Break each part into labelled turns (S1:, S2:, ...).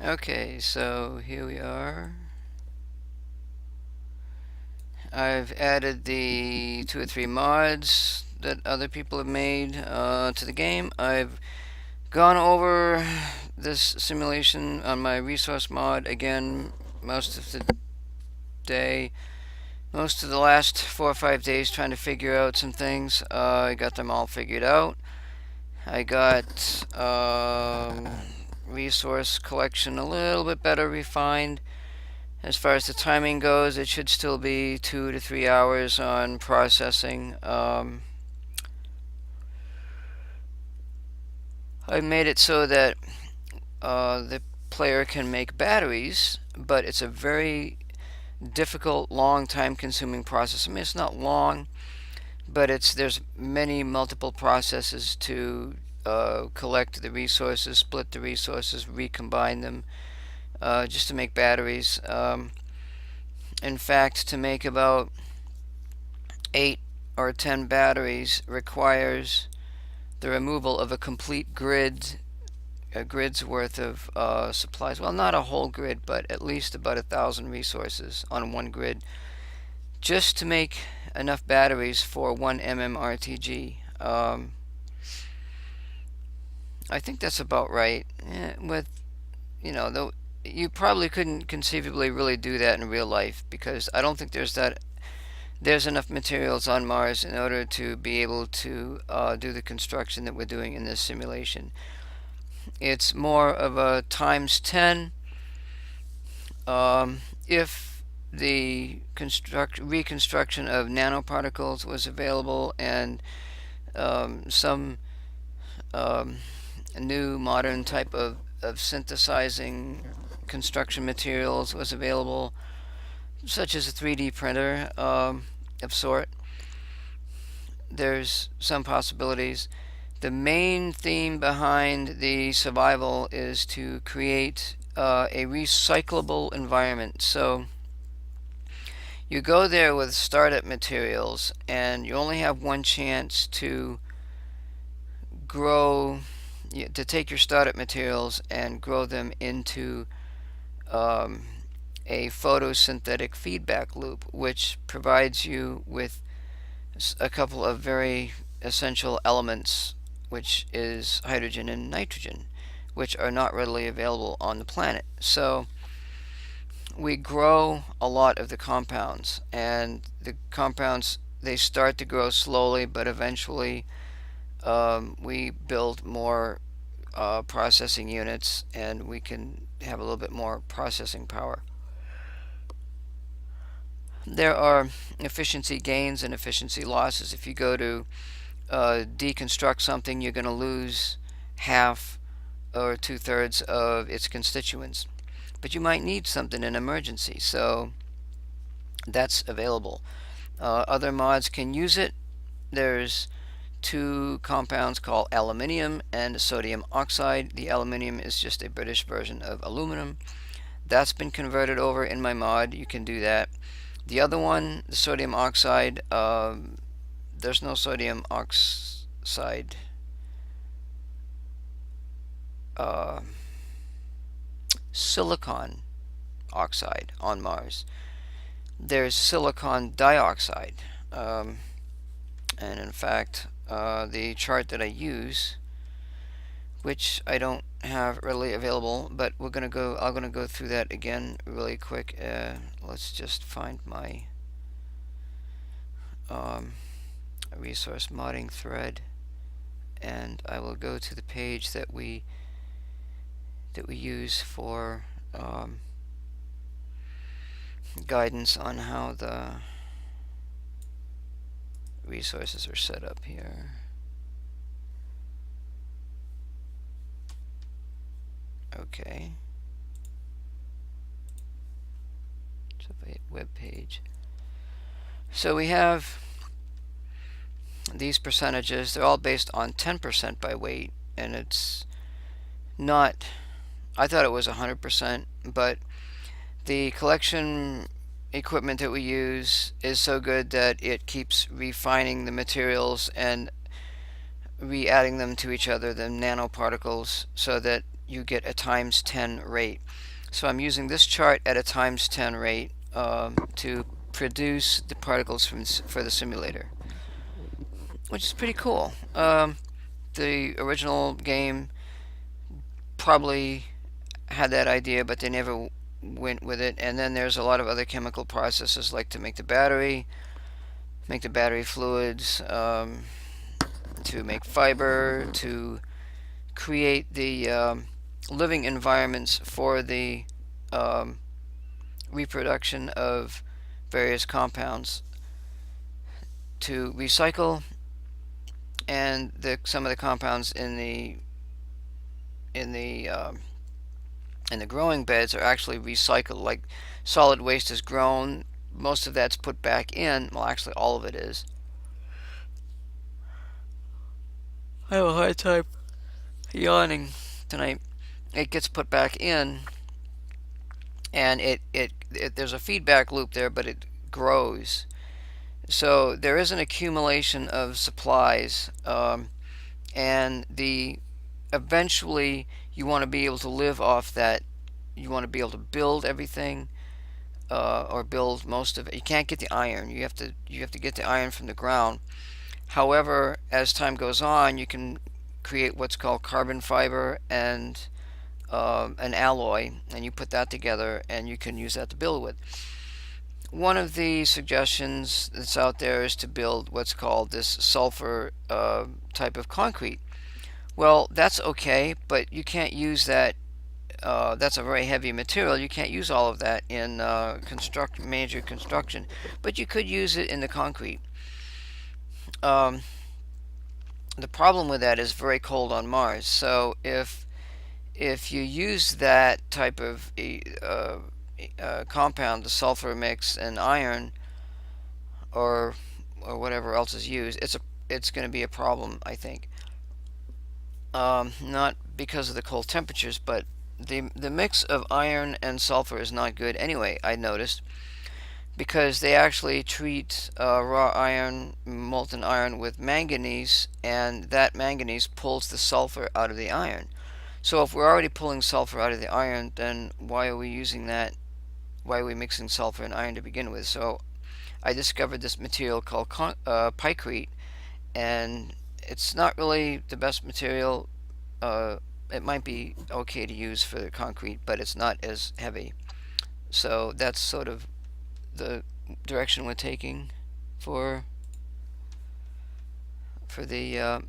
S1: Okay, so here we are. I've added the 2 or 3 mods that other people have made to the game. I've gone over this simulation on my resource mod again most of the day, most of the last 4 or 5 days, trying to figure out some things. I got them all figured out. I got resource collection a little bit better refined. As far as the timing goes, it should still be 2 to 3 hours on processing. I made it so that the player can make batteries, but it's a very difficult, long, time-consuming process. I mean, it's not long, but there's many multiple processes to collect the resources, split the resources, recombine them, just to make batteries. In fact, to make about 8 or 10 batteries requires the removal of a complete a grid's worth of supplies. Well, not a whole grid, but at least about 1,000 resources on one grid, just to make enough batteries for 1 MMRTG. I think that's about right. With, though, you probably couldn't conceivably really do that in real life, because I don't think there's enough materials on Mars in order to be able to do the construction that we're doing in this simulation. It's more of a times 10. If the reconstruction of nanoparticles was available, and some new modern type of synthesizing construction materials was available, such as a 3D printer of sort, there's some possibilities. The main theme behind the survival is to create a recyclable environment. So you go there with startup materials, and you only have one chance to take your startup materials and grow them into a photosynthetic feedback loop, which provides you with a couple of very essential elements, which is hydrogen and nitrogen, which are not readily available on the planet. So we grow a lot of the compounds, and the compounds, they start to grow slowly, but eventually we build more processing units, and we can have a little bit more processing power. There are efficiency gains and efficiency losses. If you go to deconstruct something, you're going to lose half or 2/3 of its constituents. But you might need something in emergency, so that's available. Other mods can use it. There's 2 compounds called aluminium and sodium oxide. The aluminium is just a British version of aluminum. That's been converted over in my mod. You can do that. The other one, the sodium oxide, there's no sodium oxide silicon oxide on Mars. There's silicon dioxide. And in fact, the chart that I use, which I don't have readily available, but I'm gonna go through that again really quick. Let's just find my resource modding thread, and I will go to the page that we use for guidance on how the resources are set up here. Okay. It's a web page. So we have these percentages. They're all based on 10% by weight, and it's not, I thought it was 100%, but the collection equipment that we use is so good that it keeps refining the materials and re-adding them to each other, the nanoparticles, so that you get a times 10 rate. So I'm using this chart at a times 10 rate to produce the particles for the simulator, which is pretty cool. The original game probably had that idea, but they never went with it. And then there's a lot of other chemical processes, like to make the battery fluids, to make fiber, to create the living environments for the um, reproduction of various compounds, to recycle, and some of the compounds in the in the growing beds are actually recycled. Like solid waste is grown, most of that's put back in. Well, actually, all of it is. I have a hard time yawning tonight. It gets put back in, and it there's a feedback loop there, but it grows. So there is an accumulation of supplies, and the eventually you want to be able to live off that. You want to be able to build everything, or build most of it. You can't get the iron. You have to get the iron from the ground. However, as time goes on, you can create what's called carbon fiber and an alloy, and you put that together, and you can use that to build with. One of the suggestions that's out there is to build what's called this sulfur type of concrete. Well, that's okay, but you can't use that. That's a very heavy material. You can't use all of that in major construction, but you could use it in the concrete. Um, the problem with that is very cold on Mars. So if you use that type of compound, the sulfur mix and iron, or whatever else is used, it's going to be a problem, I think. Not because of the cold temperatures, but the mix of iron and sulfur is not good anyway, I noticed, because they actually treat raw iron, molten iron, with manganese, and that manganese pulls the sulfur out of the iron. So if we're already pulling sulfur out of the iron, then why are we using that? Why are we mixing sulfur and iron to begin with? So I discovered this material called picrete, and it's not really the best material. It might be okay to use for the concrete, but it's not as heavy. So that's sort of the direction we're taking for for the uh,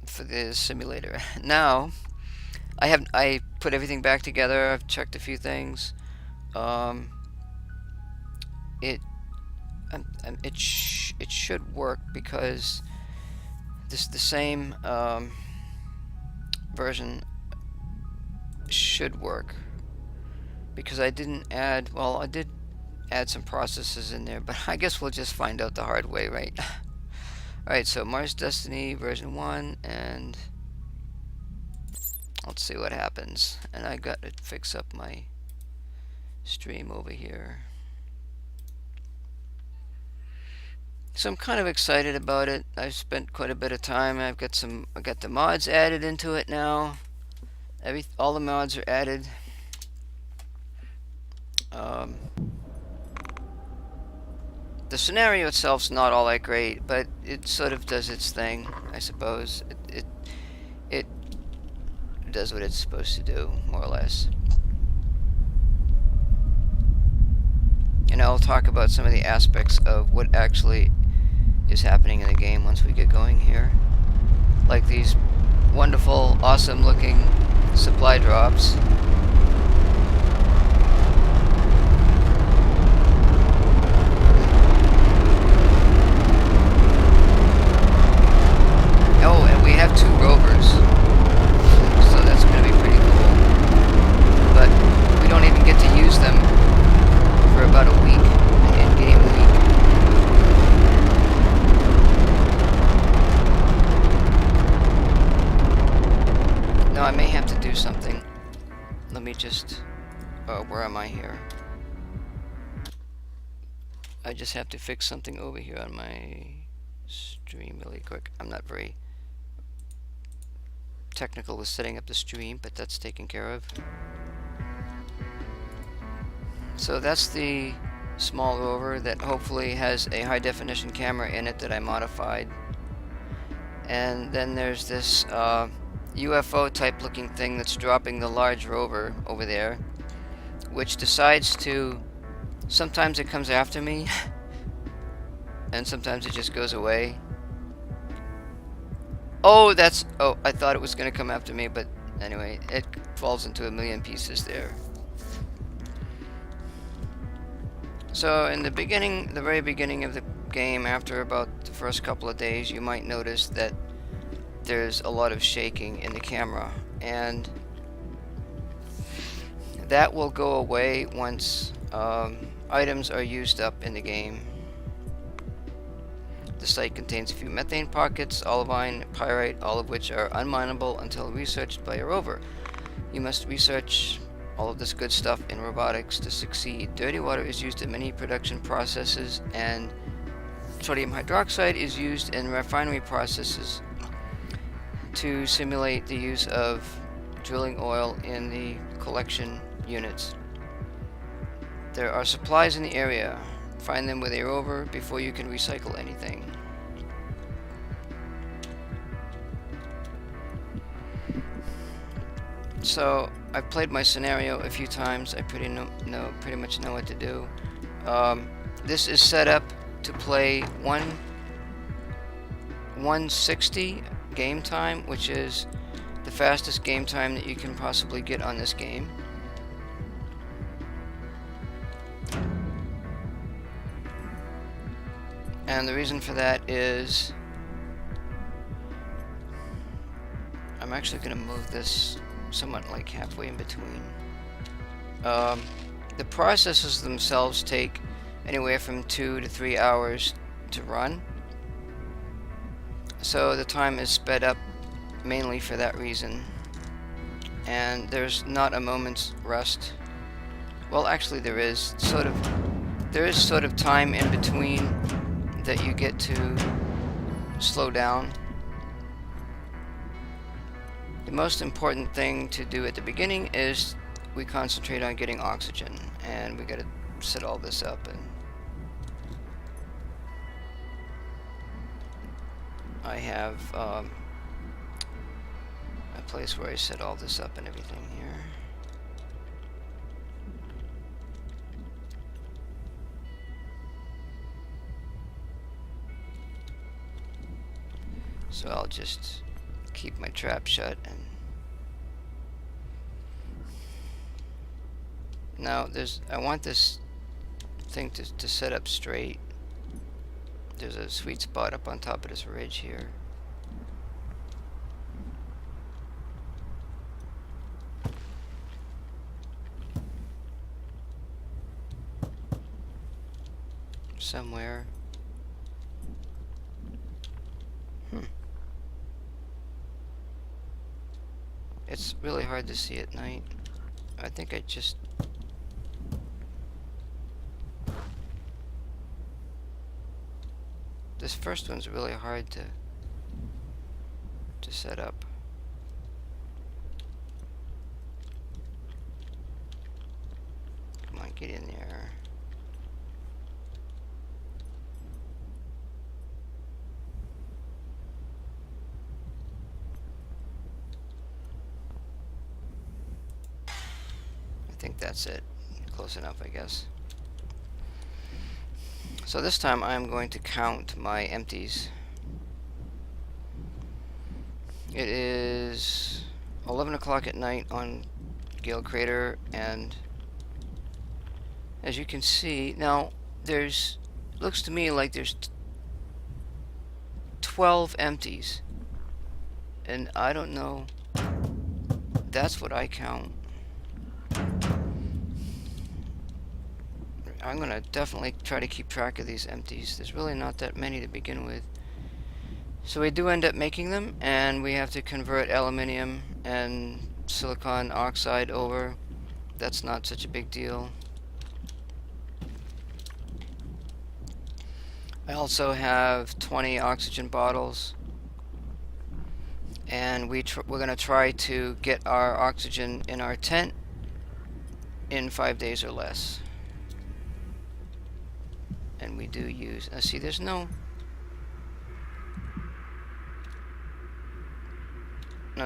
S1: for the simulator. Now I put everything back together. I've checked a few things. Um, it it should work, because the same version should work, because I didn't add, well, I did add some processes in there, but I guess we'll just find out the hard way, right? Alright, so Mars Destiny version 1, and let's see what happens. And I got to fix up my stream over here. So I'm kind of excited about it. I've spent quite a bit of time. I got the mods added into it now. All the mods are added. The scenario itself's not all that great, but it sort of does its thing, I suppose. It does what it's supposed to do, more or less. And I'll talk about some of the aspects of what actually is happening in the game once we get going here. Like these wonderful, awesome looking supply drops. Oh, and we have 2 rovers, so that's going to be pretty cool. But we don't even get to use them for about a week, an in-game week. Now I may have to do something. Let me just... where am I here? I just have to fix something over here on my stream really quick. I'm not very technical with setting up the stream, but that's taken care of. So that's the small rover that hopefully has a high definition camera in it that I modified. And then there's this UFO type looking thing that's dropping the large rover over there, which decides to, sometimes it comes after me and sometimes it just goes away. Oh, I thought it was going to come after me, but anyway, it falls into a million pieces there. So in the beginning, the very beginning of the game, after about the first couple of days, you might notice that there's a lot of shaking in the camera, and that will go away once items are used up in the game. The site contains a few methane pockets, olivine, pyrite, all of which are unminable until researched by a rover. You must research all of this good stuff in robotics to succeed. Dirty water is used in many production processes, and sodium hydroxide is used in refinery processes to simulate the use of drilling oil in the collection units. There are supplies in the area. Find them with a rover before you can recycle anything. So I've played my scenario a few times. I pretty much know what to do. This is set up to play 160 game time, which is the fastest game time that you can possibly get on this game. And the reason for that is I'm actually going to move this somewhat like halfway in between. The processes themselves take anywhere from 2 to 3 hours to run, so the time is sped up mainly for that reason, and there's not a moment's rest. Well, actually there is sort of time in between that you get to slow down. The most important thing to do at the beginning is we concentrate on getting oxygen, and we got to set all this up. And I have a place where I set all this up and everything here. So I'll just keep my trap shut, and now I want this thing to set up straight. There's a sweet spot up on top of this ridge here. Somewhere. It's really hard to see at night. I think this first one's really hard to set up. Come on, get in there. I think that's it. Close enough, I guess. So this time I'm going to count my empties. It is 11 o'clock at night on Gale Crater, and as you can see, now looks to me like there's 12 empties, and I don't know, that's what I count. I'm gonna definitely try to keep track of these empties. There's really not that many to begin with. So we do end up making them, and we have to convert aluminium and silicon oxide over. That's not such a big deal. I also have 20 oxygen bottles. And we're going to try to get our oxygen in our tent in 5 days or less. And we do use, see, there's no,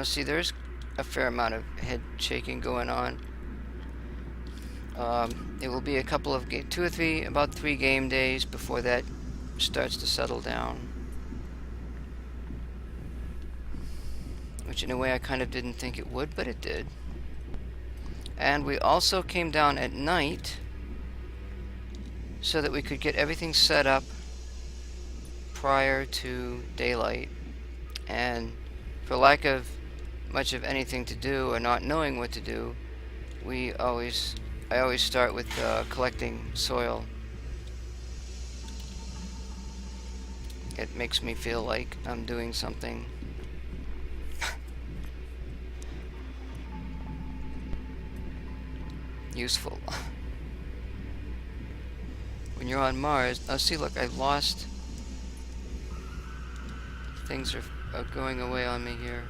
S1: see, there's a fair amount of head shaking going on. It will be a couple of, 2 or 3, about 3 game days before that starts to settle down. Which in a way I kind of didn't think it would, but it did. And we also came down at night so that we could get everything set up prior to daylight. And for lack of much of anything to do or not knowing what to do, I always start with collecting soil. It makes me feel like I'm doing something. Useful. When you're on Mars, see, look, I've lost. Things are going away on me here.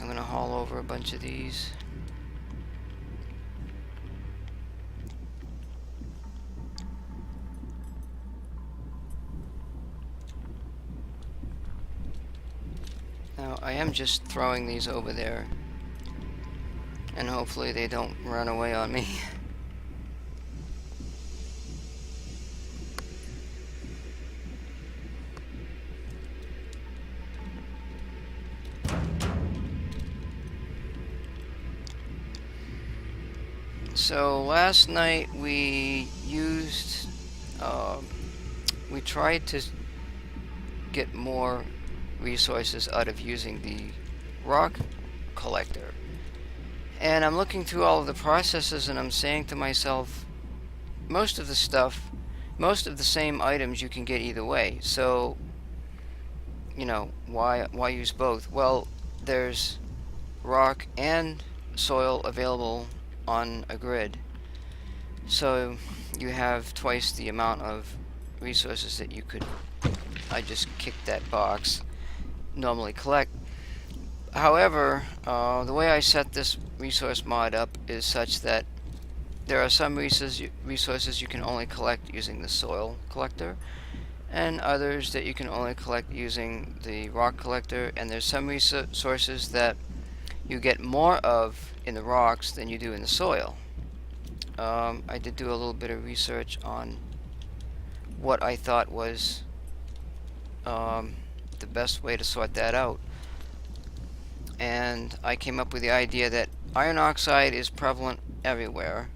S1: I'm gonna haul over a bunch of these. Now, I am just throwing these over there. And hopefully they don't run away on me. So last night we used, we tried to get more resources out of using the rock collector. And I'm looking through all of the processes and I'm saying to myself, most of the stuff, most of the same items you can get either way. So, you know, why use both? Well, there's rock and soil available on a grid. So you have twice the amount of resources that you could, I just kicked that box, normally collect. However, the way I set this resource mod up is such that there are some resources you can only collect using the soil collector, and others that you can only collect using the rock collector, and there's some resources that you get more of in the rocks than you do in the soil. I did do a little bit of research on what I thought was the best way to sort that out. And I came up with the idea that iron oxide is prevalent everywhere.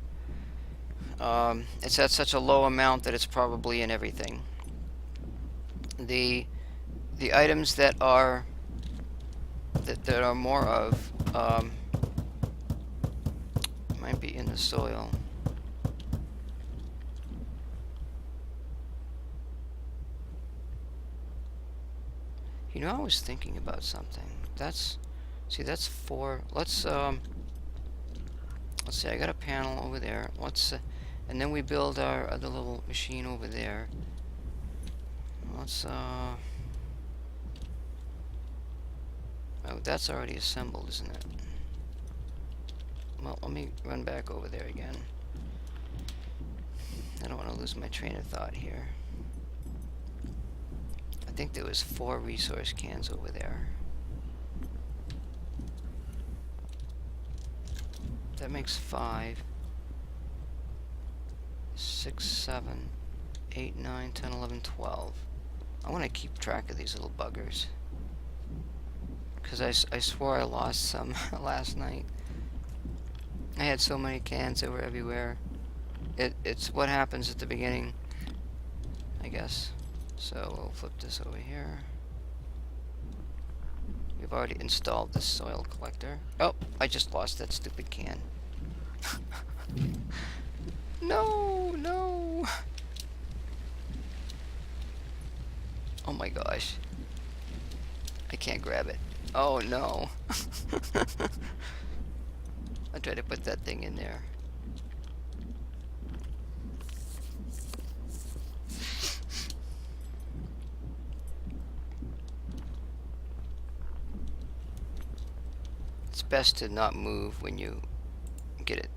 S1: It's at such a low amount that it's probably in everything. The items that are more of might be in the soil. You know, I was thinking about something. See, that's 4. Let's see, I got a panel over there. And then we build our other little machine over there. Oh, that's already assembled, isn't it? Well, let me run back over there again. I don't want to lose my train of thought here. I think there was 4 resource cans over there. That makes 5, 6, 7, 8, 9, 10, 11, 12. I want to keep track of these little buggers, because I swore I lost some last night. I had so many cans, they were everywhere. It's what happens at the beginning, I guess. So we'll flip this over here. We've already installed the soil collector. Oh, I just lost that stupid can. No. Oh my gosh. I can't grab it. Oh no. I tried to put that thing in there. best to not move when you get it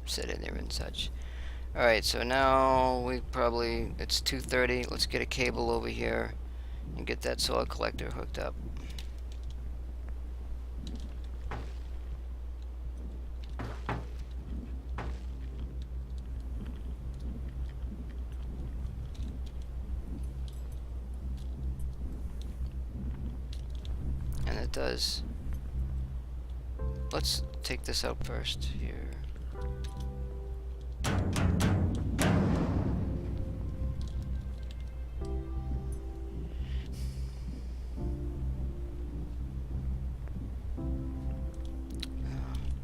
S1: set in there and such. Alright, so now it's 2:30. Let's get a cable over here and get that soil collector hooked up. And it does. Let's take this out first here.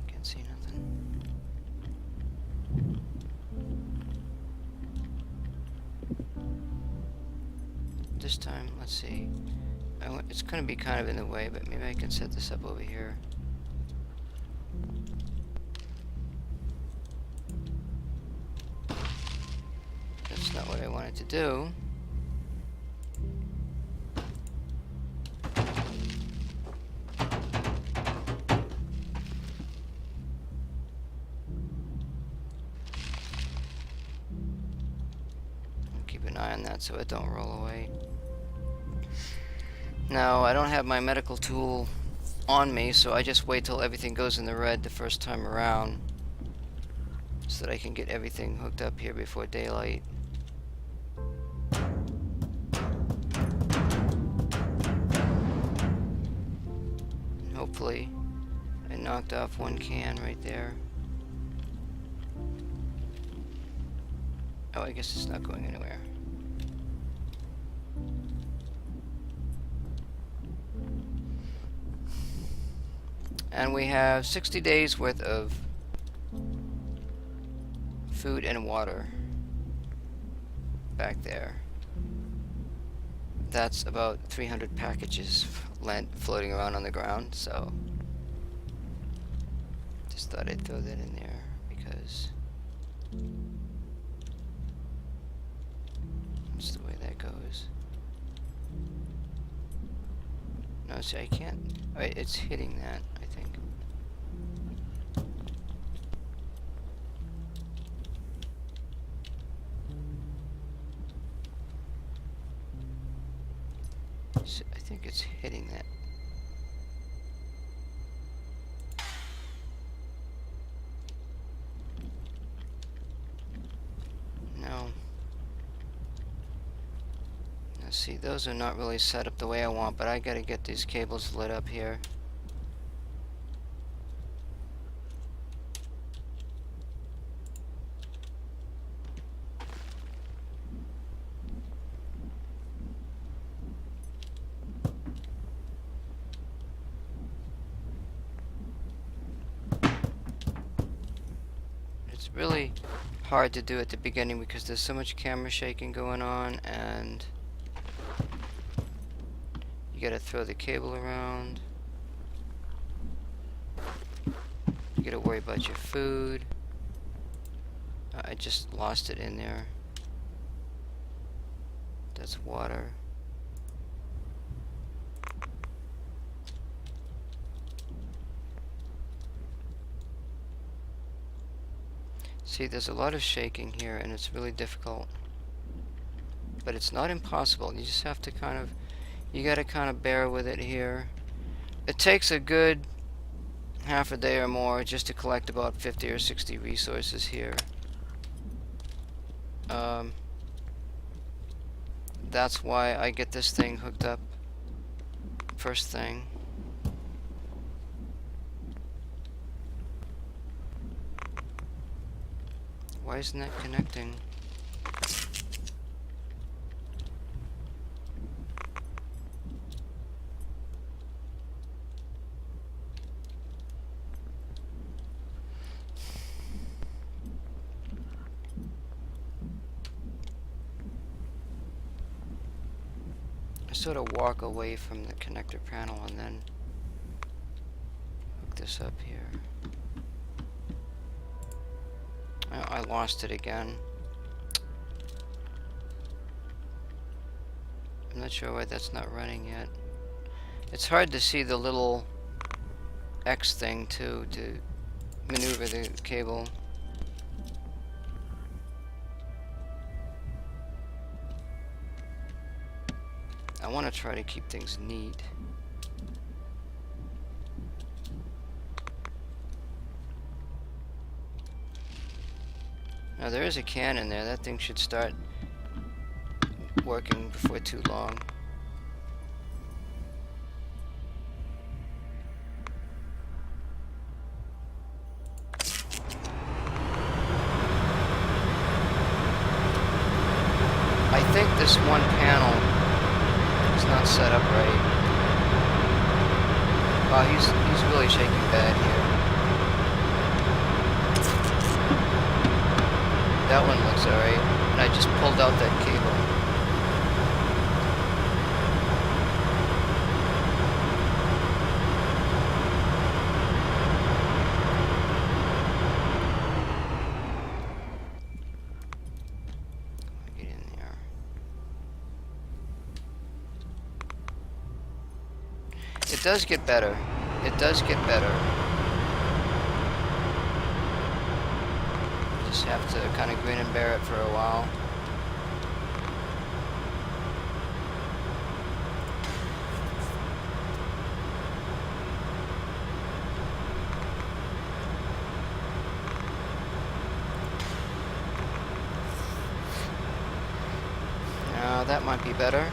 S1: Can't see nothing. This time, let's see. It's going to be kind of in the way, but maybe I can set this up over here. That's not what I wanted to do. Keep an eye on that so it don't roll away. Now, I don't have my medical tool on me, so I just wait till everything goes in the red the first time around so that I can get everything hooked up here before daylight. And hopefully, I knocked off one can right there. Oh, I guess it's not going anywhere. And we have 60 days worth of food and water back there. That's about 300 packages floating around on the ground, so just thought I'd throw that in there because that's the way that goes. No, see, I can't. Oh, it's hitting that, I think. So I think it's hitting that. No. Now see, those are not really set up the way I want, but I gotta get these cables lit up here. It's really hard to do at the beginning because there's so much camera shaking going on, and you gotta throw the cable around. You gotta worry about your food. I just lost it in there. That's water. See, there's a lot of shaking here, and it's really difficult. But it's not impossible. You just have to you gotta kind of bear with it here. It takes a good half a day or more just to collect about 50 or 60 resources here. That's why I get this thing hooked up first thing. Why isn't that connecting? I sort of walk away from the connector panel and then hook this up here. I lost it again. I'm not sure why that's not running yet. It's hard to see the little X thing too to maneuver the cable. I want to try to keep things neat. Now there is a can in there. That thing should start working before too long. I think this one panel is not set up right. Wow, he's really shaking bad here. That one looks alright. And I just pulled out that cable. Get in there. It does get better. It does get better. Just have to kind of grin and bear it for a while. Now that might be better.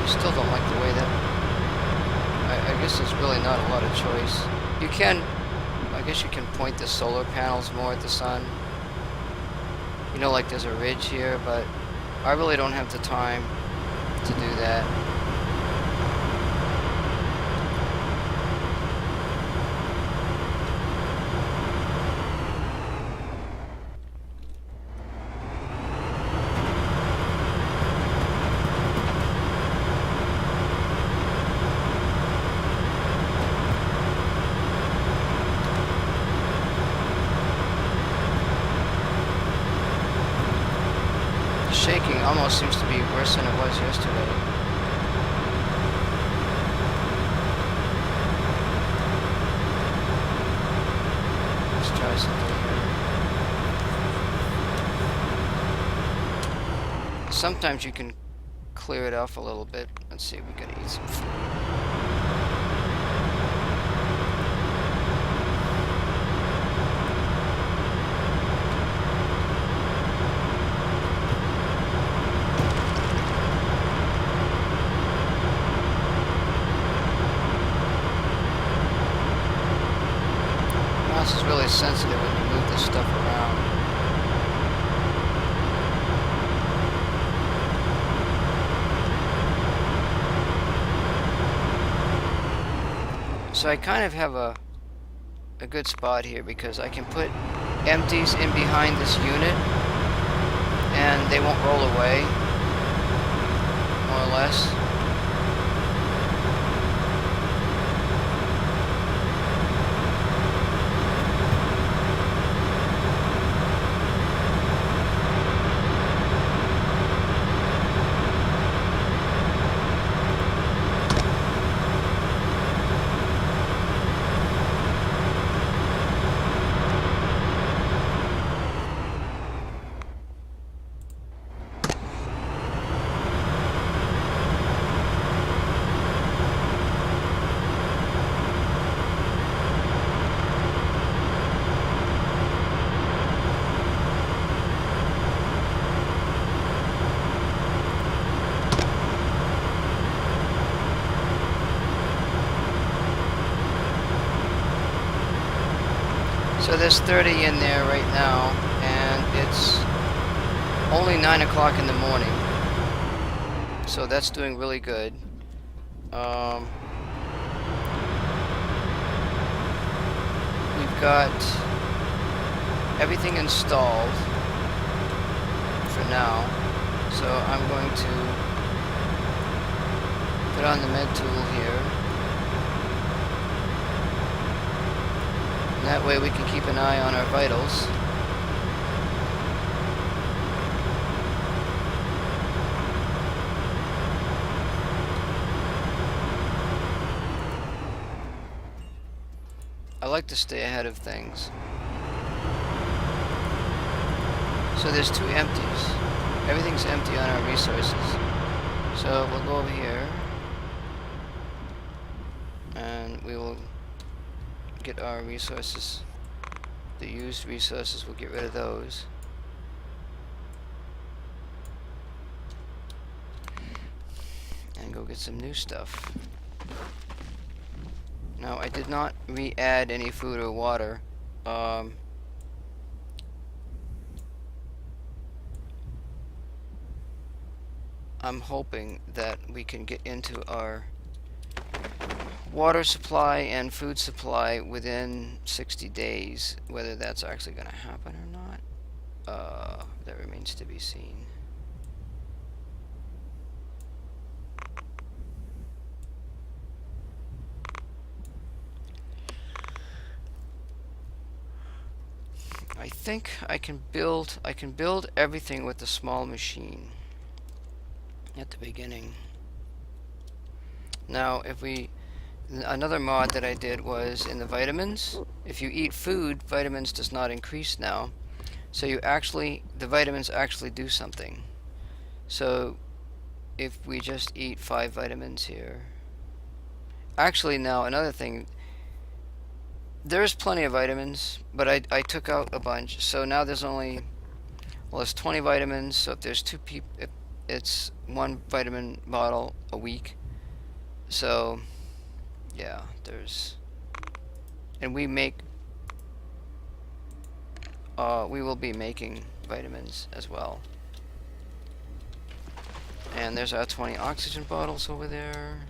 S1: Still don't like the way that... I guess there's really not a lot of choice. You can... I guess you can point the solar panels more at the sun. You know, like there's a ridge here, but I really don't have the time to do that. Shaking almost seems to be worse than it was yesterday. Let's try something here. Sometimes you can clear it off a little bit. Let's see, we gotta eat some food. This is really sensitive when you move this stuff around. So I kind of have a good spot here because I can put empties in behind this unit and they won't roll away, more or less. So there's 30 in there right now, and it's only 9 o'clock in the morning. So that's doing really good. We've got everything installed for now. So I'm going to put on the med tool here. That way we can keep an eye on our vitals. I like to stay ahead of things. So there's 2 empties. Everything's empty on our resources. So we'll go over here and we will get our resources. The used resources, we'll get rid of those. And go get some new stuff. Now, I did not re-add any food or water. I'm hoping that we can get into our water supply and food supply within 60 days. Whether that's actually going to happen or not, that remains to be seen. I think I can build everything with a small machine at the beginning. Now, another mod that I did was in the vitamins. If you eat food, vitamins does not increase now. So the vitamins actually do something. So if we just eat 5 vitamins here. Actually, now another thing, there's plenty of vitamins, but I took out a bunch. So now there's 20 vitamins. So if there's 2 people, it's 1 vitamin bottle a week. So yeah, and we will be making vitamins as well. And there's our 20 oxygen bottles over there.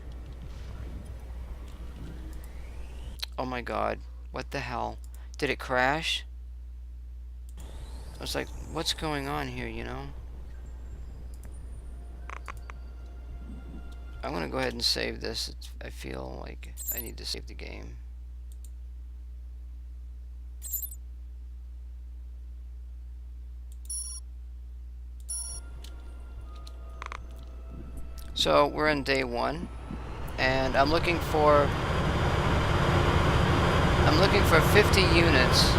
S1: Oh my god, what the hell? Did it crash? I was like, what's going on here, you know? I'm gonna go ahead and save this. I feel like I need to save the game. So we're in day 1, and I'm looking for 50 units,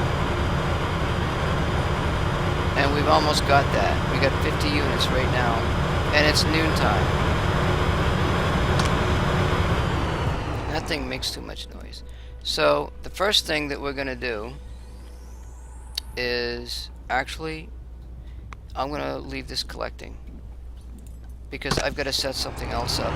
S1: and we've almost got that. We got 50 units right now, and it's noontime. That thing makes too much noise. So the first thing that we're gonna do is actually I'm gonna leave this collecting because I've got to set something else up.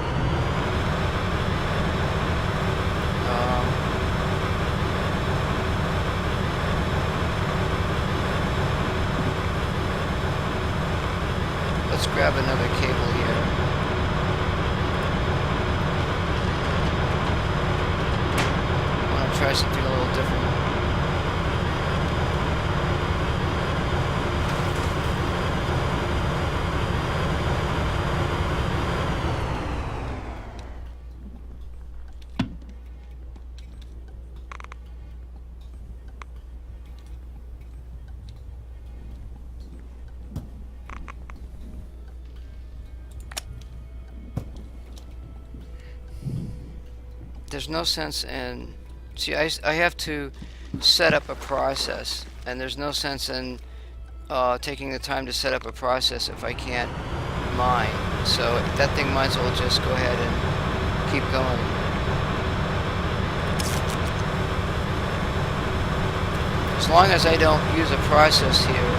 S1: Let's grab another cable here. I want to try something a little different. There's no sense in... See, I have to set up a process, and there's no sense in taking the time to set up a process if I can't mine. So that thing might as well just go ahead and keep going. As long as I don't use a process here,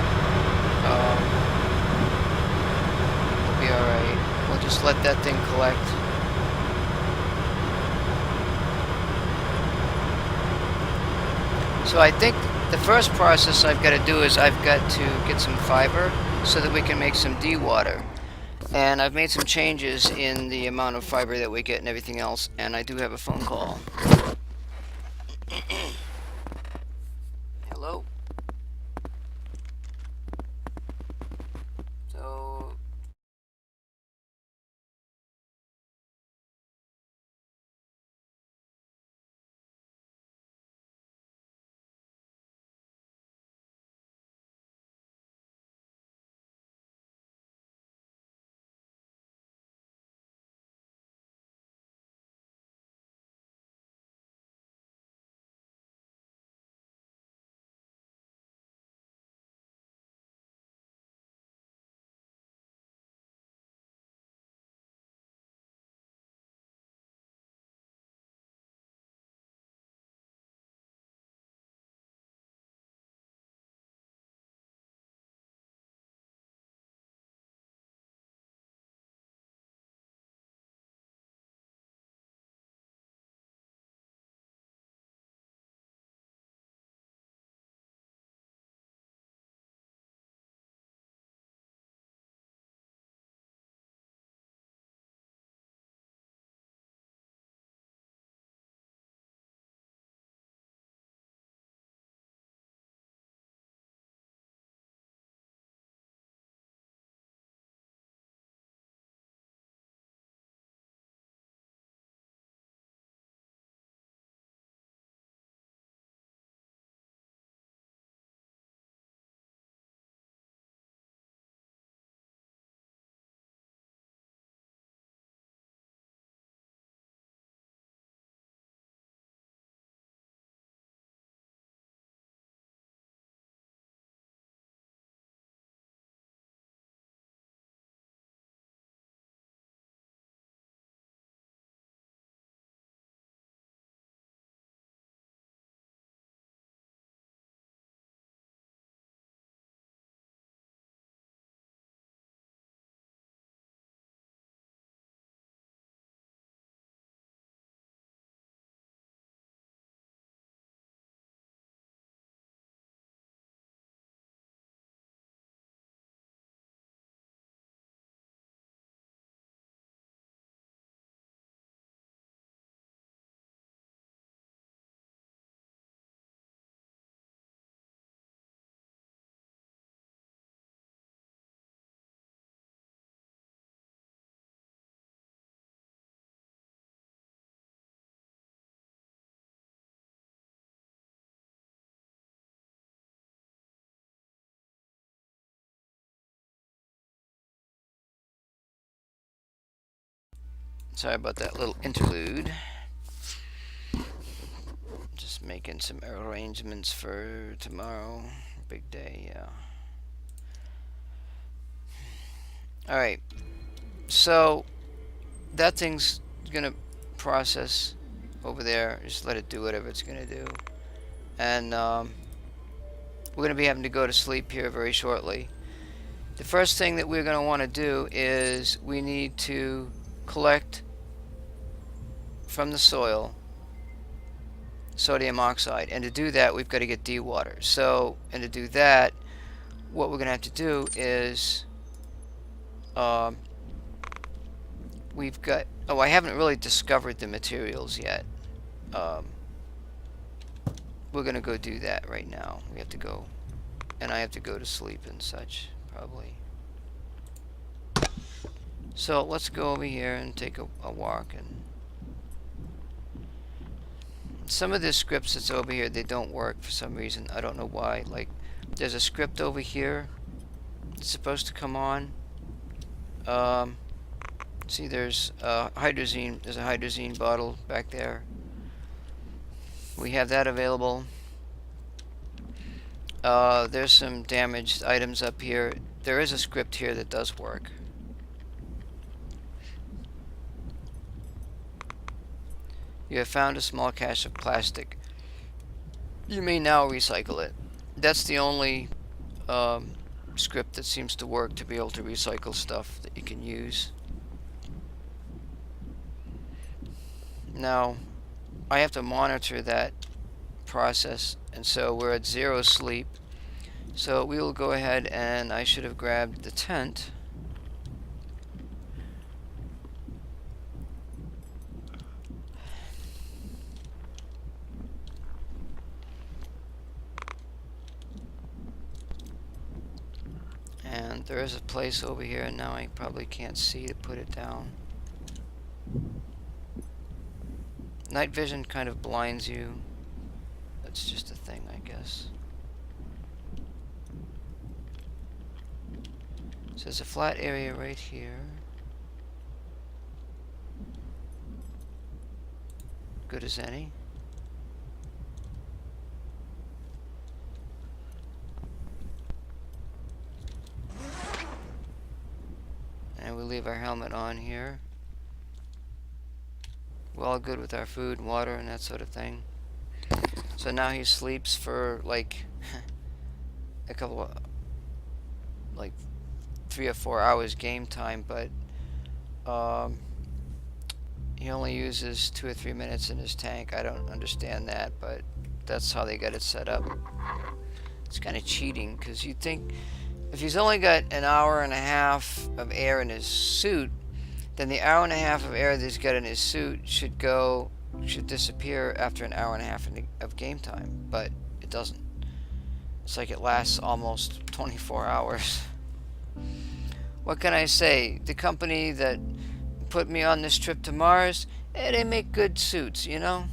S1: we'll be alright. We'll just let that thing collect. So I think the first process I've got to do is I've got to get some fiber so that we can make some de-water. And I've made some changes in the amount of fiber that we get and everything else. And I do have a phone call. Hello? Sorry about that little interlude. Just making some arrangements for tomorrow. Big day, yeah. Alright, so that thing's gonna process over there. Just let it do whatever it's gonna do. And we're gonna be having to go to sleep here very shortly. The first thing that we're gonna want to do is we need to collect from the soil sodium oxide, and to do that we've got to get de-water. So, and to do that, what we're gonna have to do is we've got, oh, I haven't really discovered the materials yet. We're gonna go do that right now. We have to go, and I have to go to sleep and such, probably. So let's go over here and take a walk. And some of the scripts that's over here, they don't work for some reason. I don't know why. Like, there's a script over here. It's supposed to come on. See, there's hydrazine. There's a hydrazine bottle back there. We have that available. There's some damaged items up here. There is a script here that does work. You have found a small cache of plastic. You may now recycle it. That's the only script that seems to work to be able to recycle stuff that you can use. Now, I have to monitor that process, and so we're at 0 sleep. So we will go ahead, and I should have grabbed the tent. And there is a place over here, and now I probably can't see to put it down. Night vision kind of blinds you. That's just a thing, I guess. So there's a flat area right here. Good as any. And we leave our helmet on here. We're all good with our food and water and that sort of thing. So now he sleeps for like a couple of, like 3 or 4 hours game time, but he only uses 2 or 3 minutes in his tank. I don't understand that, but that's how they got it set up. It's kind of cheating, because you'd think if he's only got an hour and a half of air in his suit, then the hour and a half of air that he's got in his suit should disappear after an hour and a half of game time, but it doesn't. It's like it lasts almost 24 hours. What can I say? The company that put me on this trip to Mars, they make good suits, you know?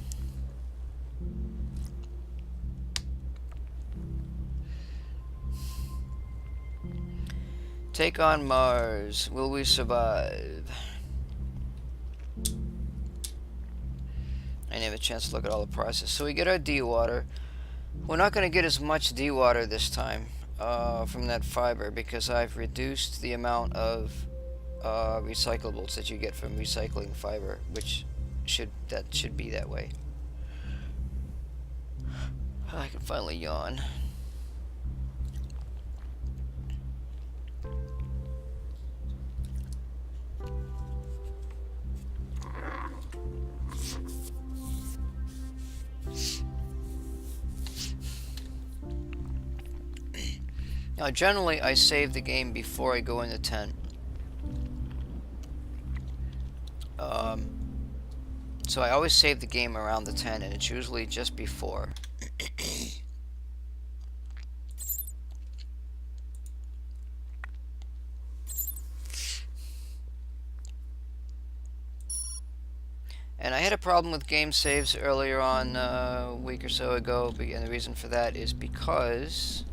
S1: Take on Mars. Will we survive? I didn't have a chance to look at all the process. So we get our de-water. We're not going to get as much de-water this time from that fiber, because I've reduced the amount of recyclables that you get from recycling fiber, which should be that way. I can finally yawn. Now, generally, I save the game before I go in the tent. So I always save the game around the tent, and it's usually just before. And I had a problem with game saves earlier on a week or so ago, and the reason for that is because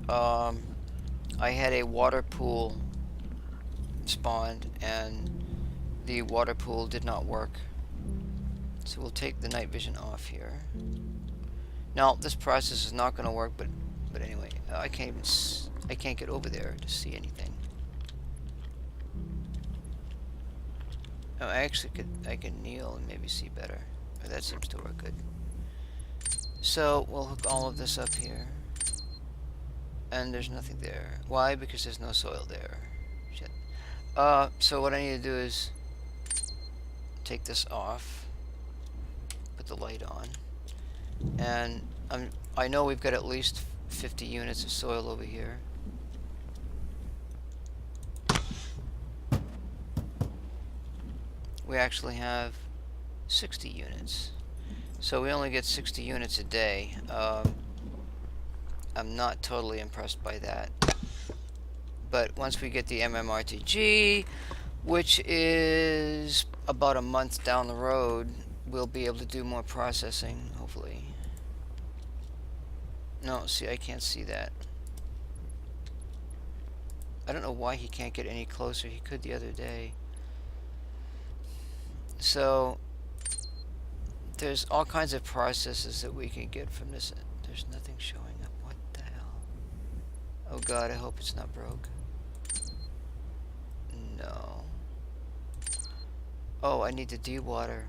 S1: I had a water pool spawned, and the water pool did not work. So we'll take the night vision off here. Now this process is not going to work, but anyway, I can't get over there to see anything. Oh, I can kneel and maybe see better. Oh, that seems to work good. So we'll hook all of this up here. And there's nothing there. Why? Because there's no soil there. Shit. So what I need to do is take this off, put the light on, and I know we've got at least 50 units of soil over here. We actually have 60 units. So we only get 60 units a day. I'm not totally impressed by that. But once we get the MMRTG, which is about a month down the road, we'll be able to do more processing, hopefully. No, see, I can't see that. I don't know why he can't get any closer. He could the other day. So there's all kinds of processes that we can get from this. There's nothing showing up. What the hell? Oh god, I hope it's not broke. No. Oh, I need to dewater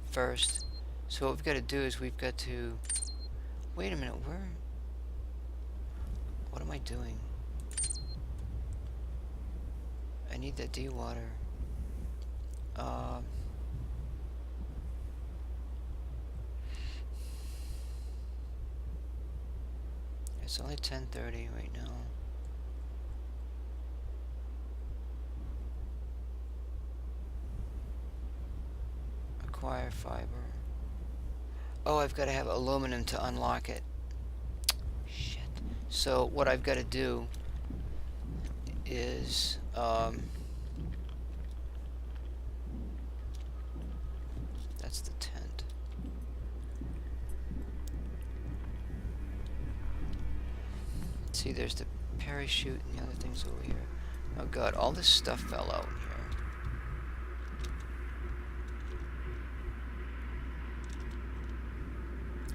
S1: first. So what we've got to do is we've got to... Wait a minute, where... What am I doing? I need that dewater. It's only 10:30 right now. Acquire fiber. Oh, I've got to have aluminum to unlock it. Shit. So what I've got to do is that's the tent. See, there's the parachute and the other things over here. Oh god, all this stuff fell out here.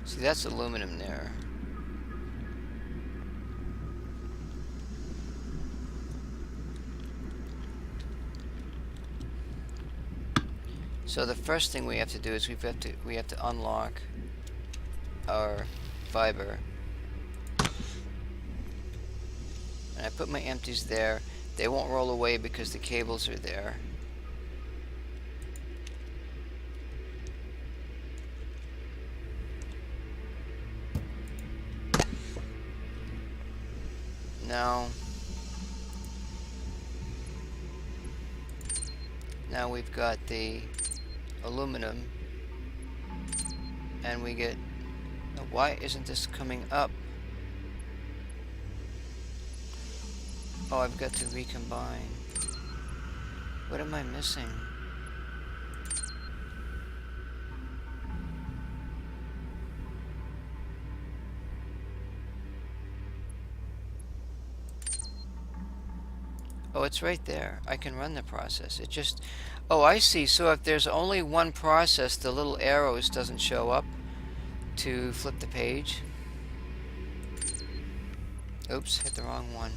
S1: See, that's aluminum there. So the first thing we have to do is we have to unlock our fiber. And I put my empties there. They won't roll away because the cables are there. Now we've got the aluminum, and we get... Why isn't this coming up? Oh, I've got to recombine. What am I missing? Oh, it's right there. I can run the process. It just... Oh, I see. So if there's only one process, the little arrows doesn't show up to flip the page. Oops, hit the wrong one.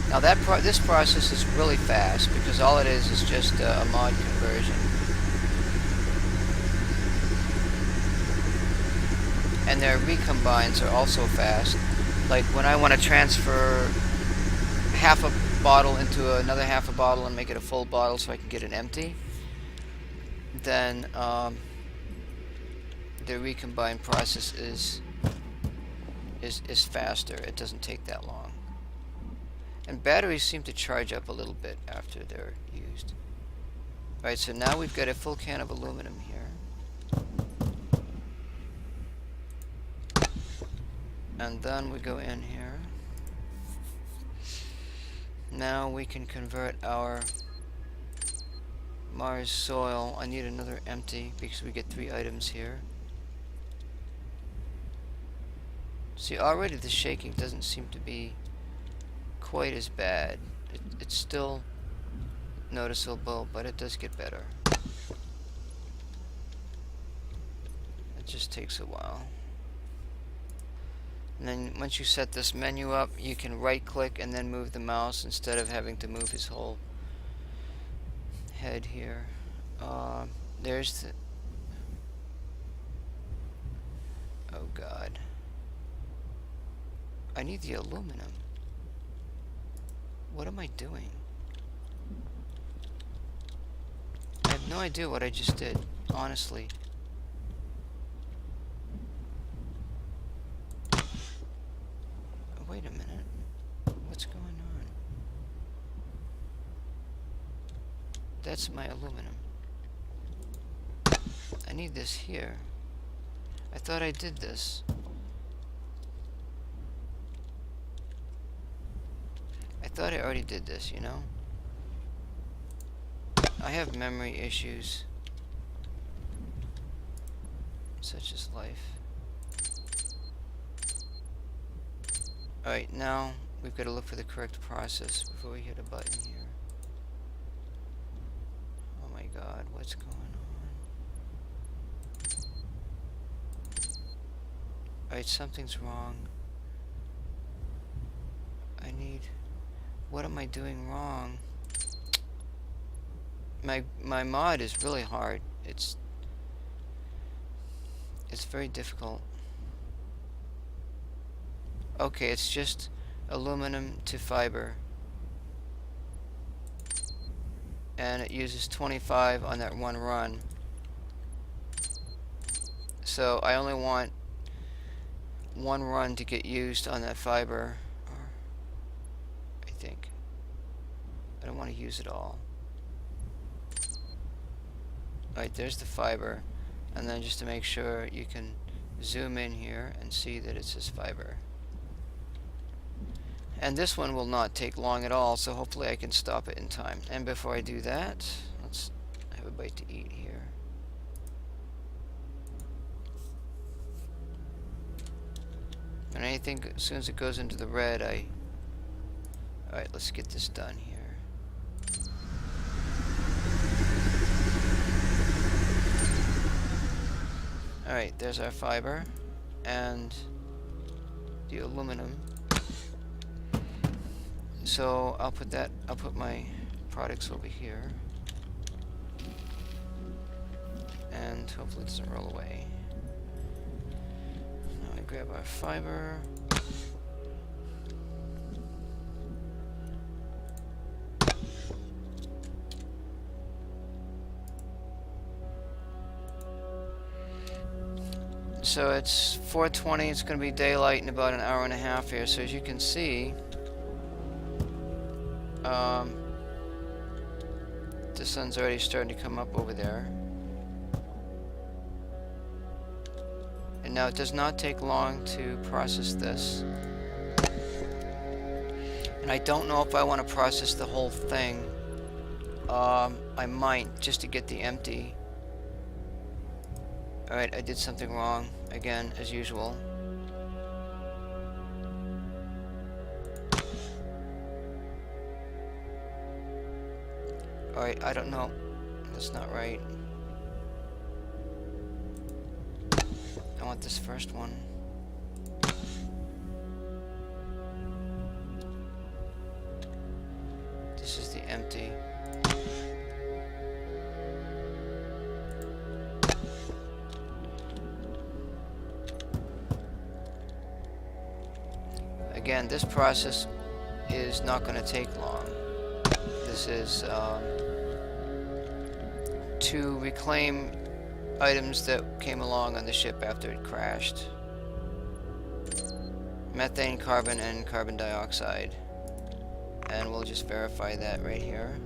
S1: Now this process is really fast because all it is just a mod conversion. And their recombines are also fast. Like when I want to transfer half a bottle into another half a bottle and make it a full bottle so I can get an empty, then the recombine process is faster. It doesn't take that long. And batteries seem to charge up a little bit after they're used. Alright, so now we've got a full can of aluminum here. And then we go in here. Now we can convert our Mars soil. I need another empty because we get 3 items here. See, already the shaking doesn't seem to be quite as bad. It's still noticeable, but it does get better. It just takes a while. And then once you set this menu up, you can right click and then move the mouse instead of having to move his whole head here. There's the... Oh god. I need the aluminum. What am I doing? I have no idea what I just did, honestly. Wait a minute. What's going on? That's my aluminum. I need this here. I thought I did this. I thought I already did this, you know? I have memory issues. Such is life. Alright, now we've got to look for the correct process before we hit a button here. Oh my god, what's going on? Alright, something's wrong. I need... What am I doing wrong? My mod is really hard. It's very difficult. Okay, it's just aluminum to fiber. And it uses 25 on that one run. So I only want one run to get used on that fiber. I think. I don't want to use it all. Alright, there's the fiber. And then just to make sure, you can zoom in here and see that it says fiber. And this one will not take long at all, so hopefully I can stop it in time. And before I do that, let's have a bite to eat here. And anything, as soon as it goes into the red, Alright, let's get this done here. Alright, there's our fiber and the aluminum. So I'll put my products over here. And hopefully it doesn't roll away. Now I grab our fiber. So it's 4:20, it's going to be daylight in about an hour and a half here. So as you can see, the sun's already starting to come up over there. And now it does not take long to process this. And I don't know if I want to process the whole thing. I might, just to get the empty. Alright, I did something wrong, again, as usual. Alright, I don't know. That's not right. I want this first one. This is the empty. Again, this process is not going to take long. This is to reclaim items that came along on the ship after it crashed. Methane, carbon, and carbon dioxide. And we'll just verify that right here.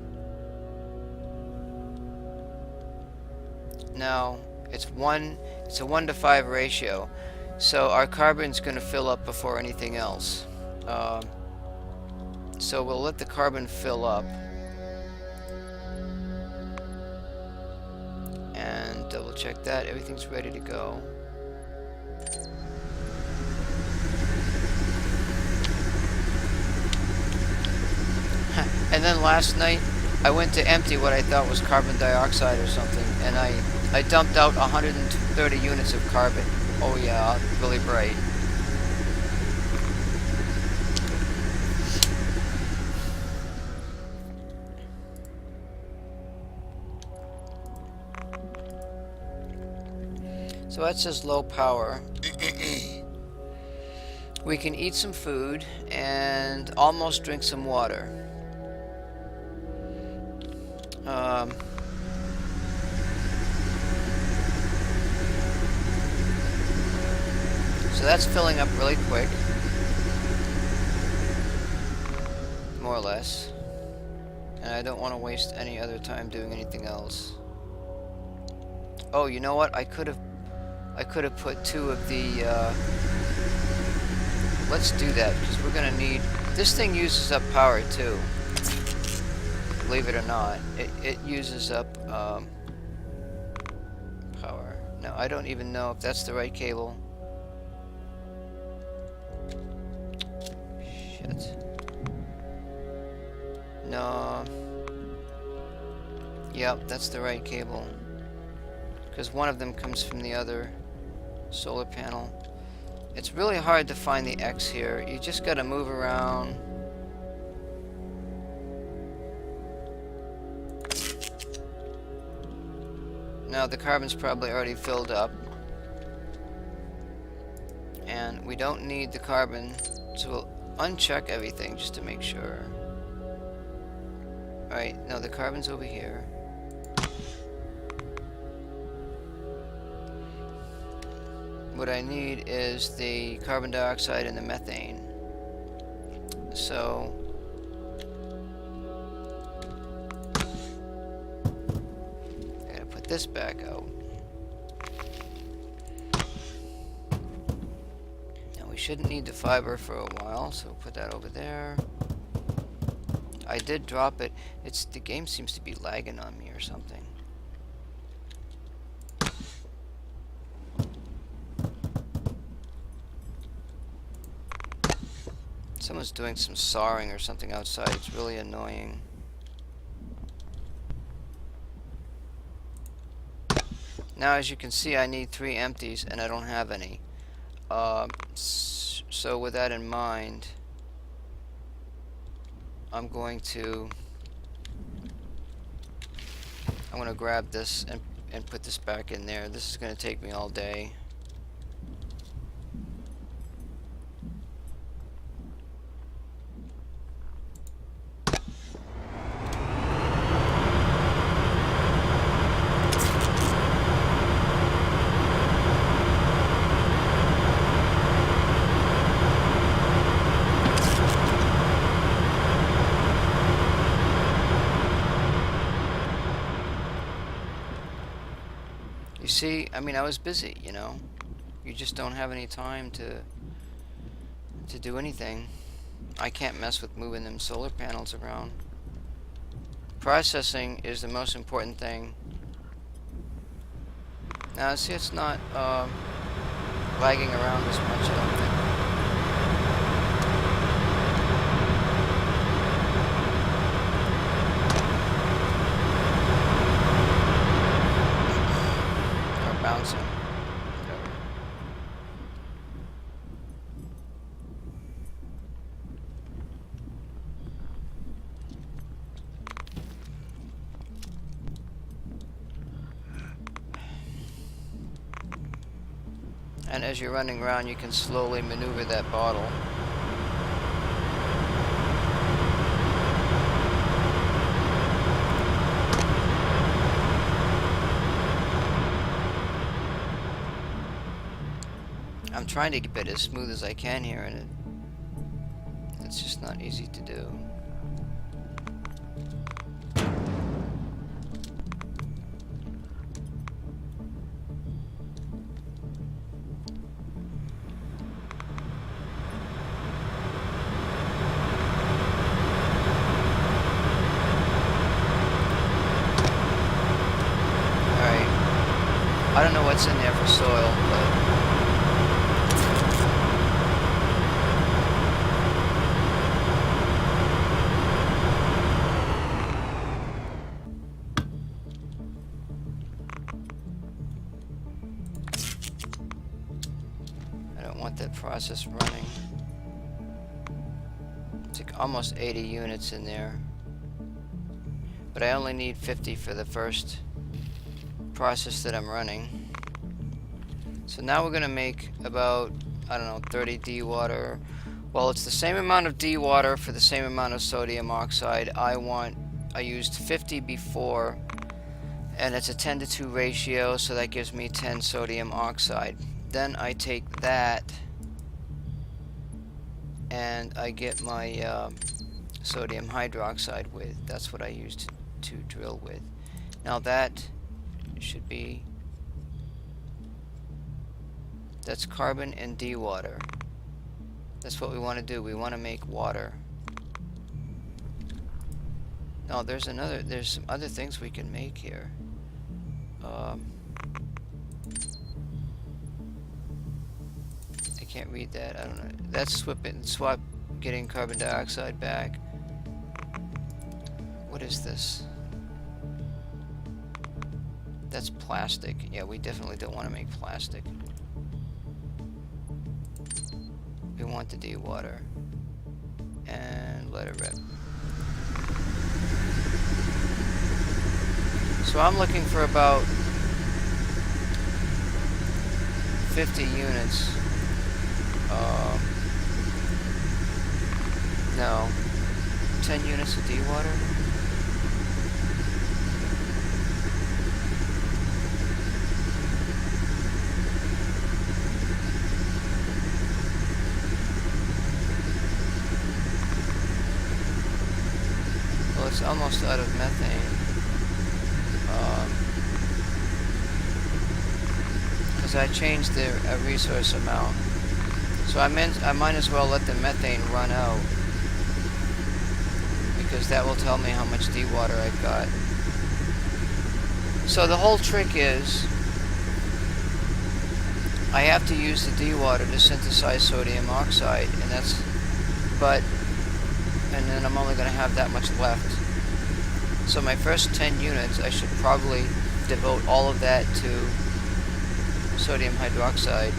S1: Now, it's a 1:5 ratio. So our carbon's going to fill up before anything else. So we'll let the carbon fill up. And double check that. Everything's ready to go. And then last night, I went to empty what I thought was carbon dioxide or something, and I dumped out 130 units of carbon. Oh yeah, really bright. So that says low power. We can eat some food and almost drink some water. So that's filling up really quick, more or less. And I don't want to waste any other time doing anything else. Oh, you know what? I could have put 2 of the. Let's do that because we're gonna need. This thing uses up power too. Believe it or not, it uses up power. Now I don't even know if that's the right cable. Shit. No. Yep, that's the right cable. Because one of them comes from the other solar panel. It's really hard to find the X here. You just gotta move around. Now the carbon's probably already filled up. And we don't need the carbon, so we'll uncheck everything just to make sure. Alright, no, the carbon's over here. What I need is the carbon dioxide and the methane. So I gotta put this back out. Now we shouldn't need the fiber for a while, so we'll put that over there. I did drop it. The game seems to be lagging on me or something. Someone's doing some sawing or something outside. It's really annoying. Now, as you can see, I need 3 empties, and I don't have any. So with that in mind, I'm going to grab this and put this back in there. This is going to take me all day. You see, I mean, I was busy, you know. You just don't have any time to do anything. I can't mess with moving them solar panels around. Processing is the most important thing. Now, see, it's not lagging around as much, I don't think. Bouncing. Whatever. And as you're running around, you can slowly maneuver that bottle. I'm trying to keep it as smooth as I can here, and it's just not easy to do. Alright. I don't know what's in there for soil, but don't want that process running. It's like almost 80 units in there. But I only need 50 for the first process that I'm running. So now we're going to make about, I don't know, 30 D-water. Well, it's the same amount of D-water for the same amount of sodium oxide. I used 50 before, and it's a 10:2 ratio, so that gives me 10 sodium oxide. Then I take that and I get my sodium hydroxide with. That's what I used to drill with. Now that should be, that's carbon and D-water. That's what we want to do. We want to make water. No, there's some other things we can make here. I can't read that. I don't know. That's swap getting carbon dioxide back. What is this? That's plastic. Yeah, we definitely don't want to make plastic. We want the D-water. And let it rip. So I'm looking for about 50 units. No. 10 units of D-water? Well, it's almost out of methane. Because I changed the resource amount. So I might as well let the methane run out, because that will tell me how much D-water I've got. So the whole trick is I have to use the D-water to synthesize sodium oxide, and then I'm only going to have that much left. So my first 10 units, I should probably devote all of that to sodium hydroxide.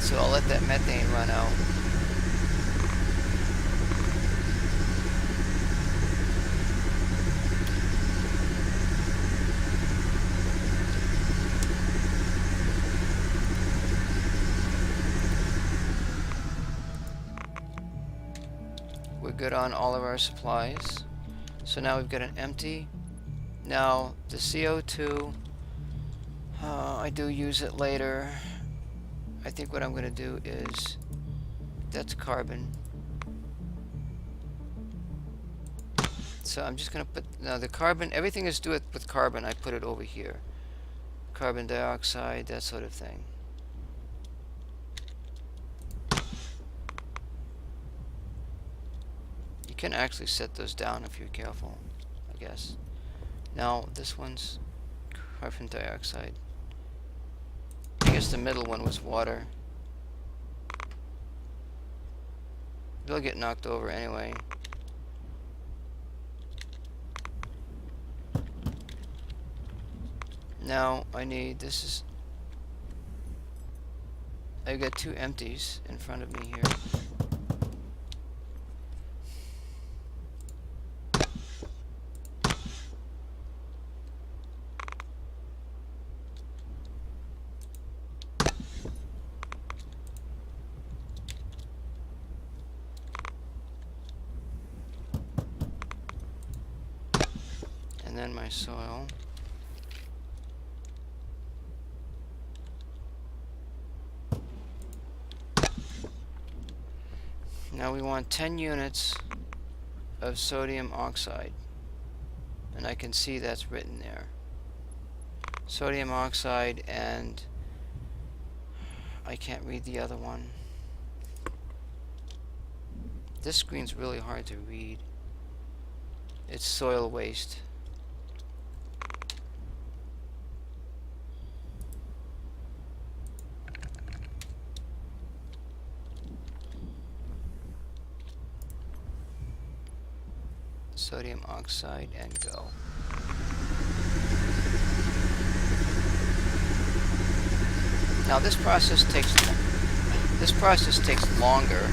S1: So I'll let that methane run out. We're good on all of our supplies. So now we've got an empty. Now the CO2, I do use it later. I think what I'm going to do is, that's carbon. So I'm just going to put, now the carbon, everything is do it with carbon, I put it over here. Carbon dioxide, that sort of thing. You can actually set those down if you're careful, I guess. Now this one's carbon dioxide. I guess the middle one was water. They'll get knocked over anyway. Now I need, I've got two empties in front of me here. And then my soil. Now we want 10 units of sodium oxide, and I can see that's written there. Sodium oxide, and I can't read the other one. This screen's really hard to read. It's soil waste. Sodium oxide, and go. Now this process takes longer.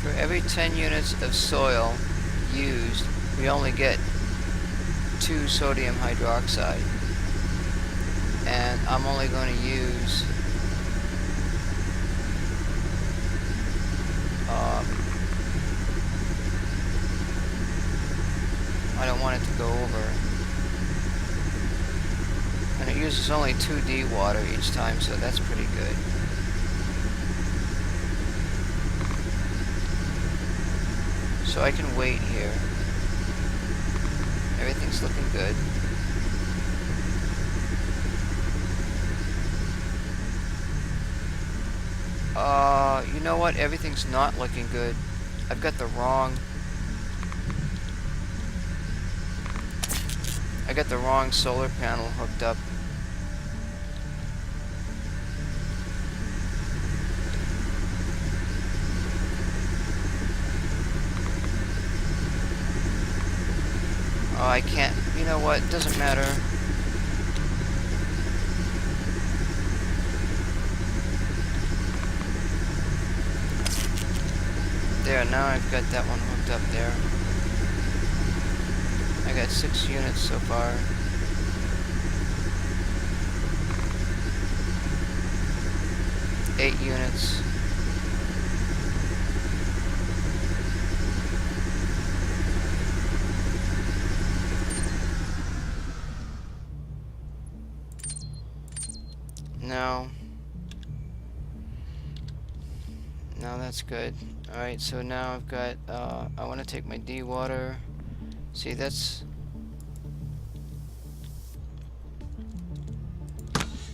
S1: For every 10 units of soil used, we only get 2 sodium hydroxide. And I'm only going to use I don't want it to go over. And it uses only 2D water each time, so that's pretty good. So I can wait here. Everything's looking good. You know what? Everything's not looking good. I've got the wrong solar panel hooked up. Oh, I can't. You know what? It doesn't matter. There, now I've got that one hooked up there. I got 6 units so far. Eight units. Now that's good. Alright, so now I've got, I want to take my D-water. See,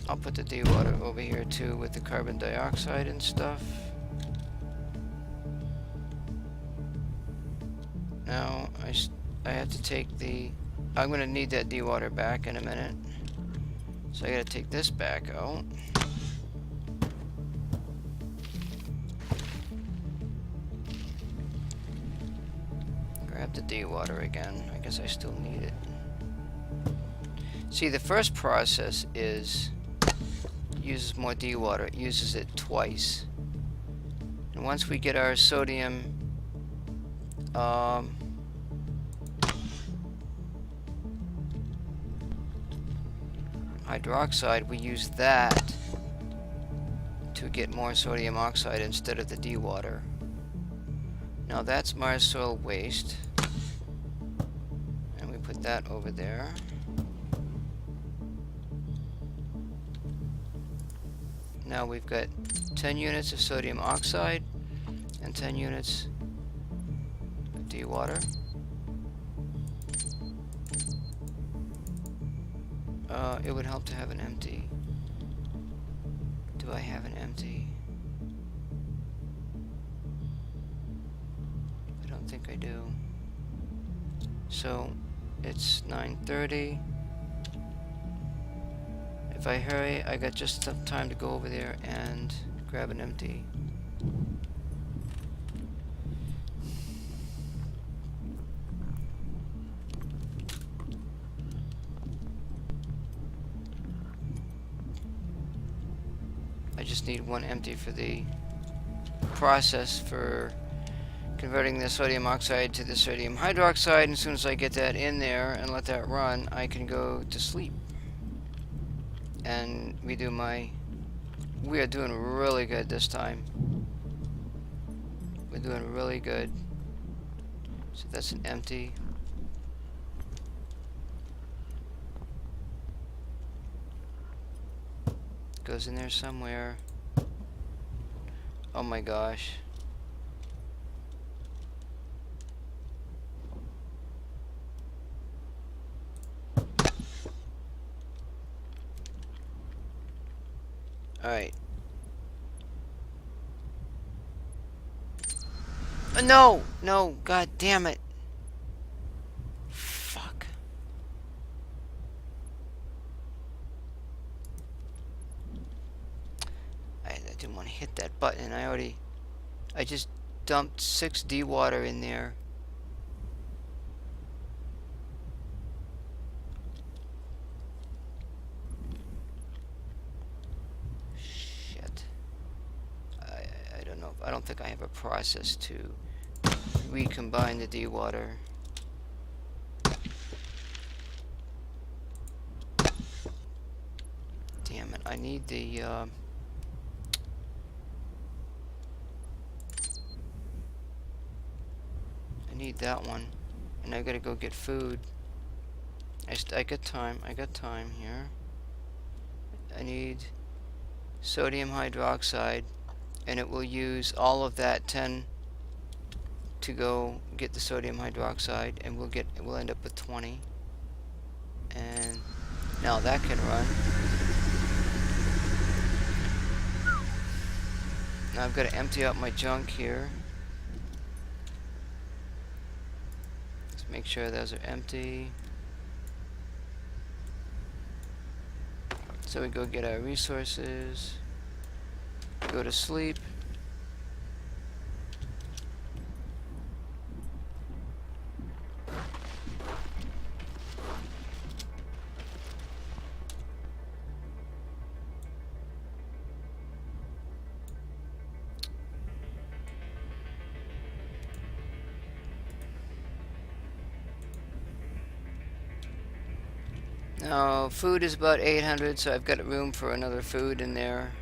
S1: I'll put the D-water over here too with the carbon dioxide and stuff. Now, I have to take I'm going to need that D-water back in a minute. So I got to take this back out. Grab the D-water again. I guess I still need it. See, the first process uses more D-water. It uses it twice. And once we get our sodium hydroxide, we use that to get more sodium oxide instead of the D-water. Now that's Mars soil waste. And we put that over there. Now we've got 10 units of sodium oxide and 10 units of D-water. It would help to have an empty. Do I have an empty? I don't think I do. So it's 9:30. If I hurry, I got just enough time to go over there and grab an empty. I just need one empty for the process for converting the sodium oxide to the sodium hydroxide, and as soon as I get that in there and let that run, I can go to sleep. And we are doing really good this time. We're doing really good. So that's an empty. Goes in there somewhere. Oh my gosh. Alright. No! No! God damn it! Fuck. I had to didn't want to hit that button. I just dumped 6D water in there. Shit. I don't know. I don't think I have a process to recombine the D water. Damn it. I need the I need that one. And I gotta go get food. I got time. I got time here. I need sodium hydroxide, and it will use all of that 10 to go get the sodium hydroxide, and we'll end up with 20. And now that can run. Now I've got to empty out my junk here. Let's make sure those are empty. So we go get our resources, go to sleep. Now, food is about 800, so I've got room for another food in there.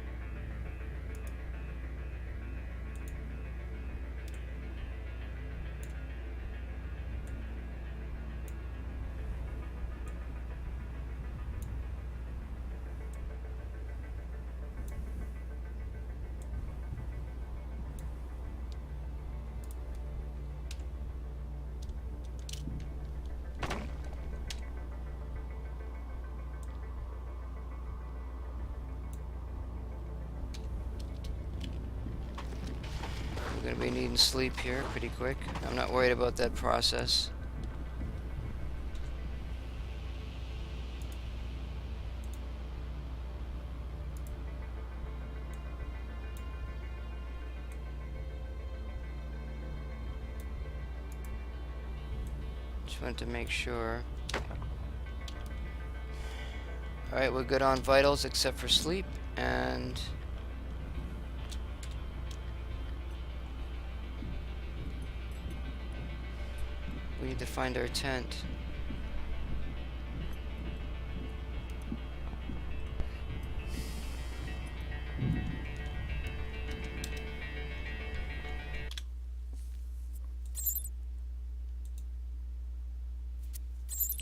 S1: We're going to be needing sleep here pretty quick. I'm not worried about that process. Just wanted to make sure. Alright, we're good on vitals except for sleep, and we need to find our tent.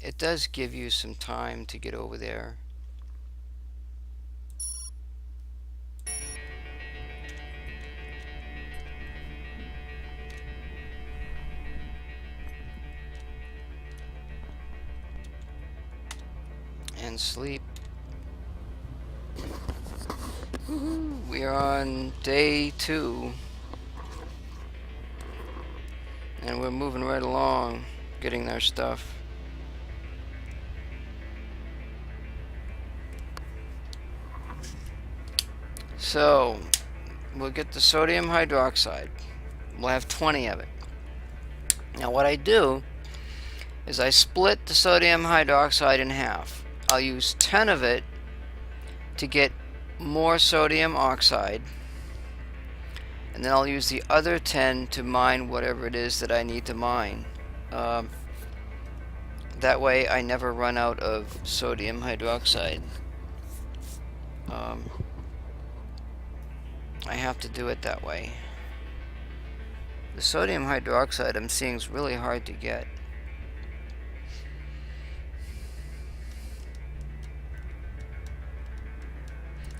S1: It does give you some time to get over there. And sleep. We are on day 2. And we're moving right along, getting our stuff. So, we'll get the sodium hydroxide. We'll have 20 of it. Now what I do is I split the sodium hydroxide in half. I'll use 10 of it to get more sodium oxide, and then I'll use the other 10 to mine whatever it is that I need to mine. That way I never run out of sodium hydroxide. I have to do it that way. The sodium hydroxide I'm seeing is really hard to get.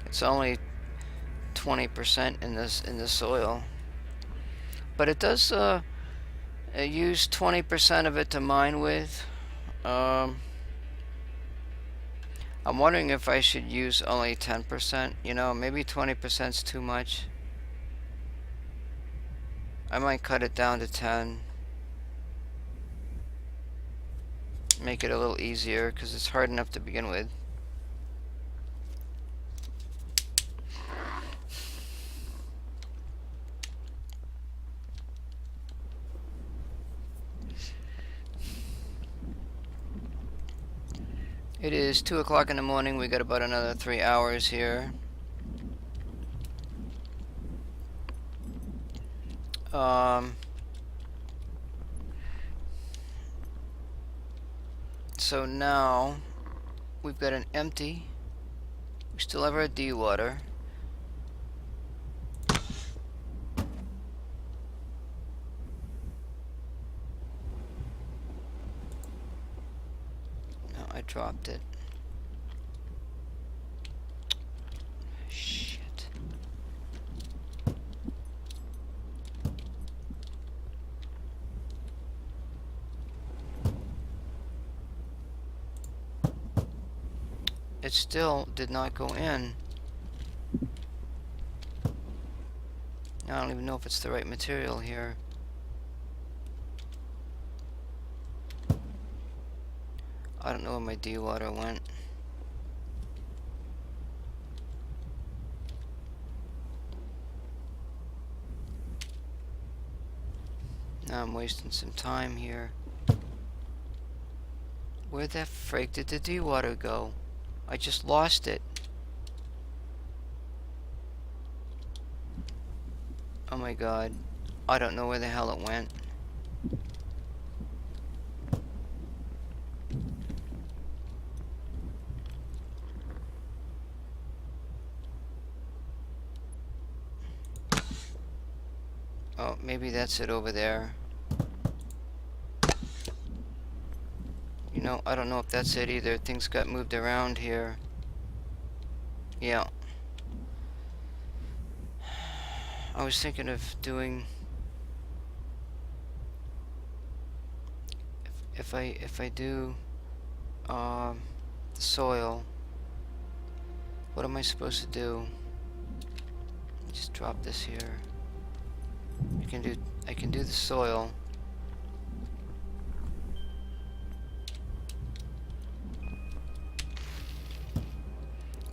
S1: It's only 20% in the soil, but it does use 20% of it to mine with. I'm wondering if I should use only 10%. You know, maybe 20% is too much. I might cut it down to 10. Make it a little easier, because it's hard enough to begin with. It is 2 o'clock in the morning. We got about another 3 hours here. So now we've got an empty. We still have our D water. No, I dropped it. Shit. It still did not go in. I don't even know if it's the right material here. I don't know where my D water went. Now I'm wasting some time here. Where the frick did the D water go? I just lost it. Oh my god. I don't know where the hell it went. Oh, maybe that's it over there. You know, I don't know if that's it either. Things got moved around here. Yeah. I was thinking of doing... If I do the soil, what am I supposed to do? Just drop this here. I can do the soil.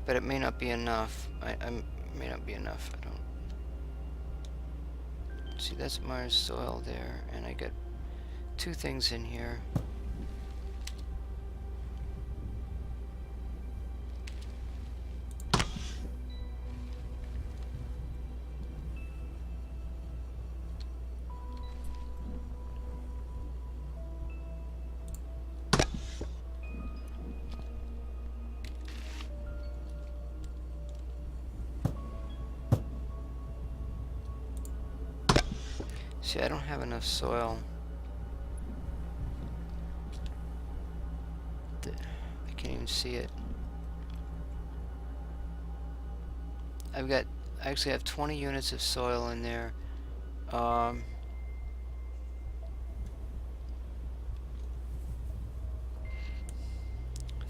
S1: But it may not be enough. I may not be enough. I don't see. That's Mars soil there, and I got 2 things in here. See, I don't have enough soil. I can't even see it. I actually have 20 units of soil in there.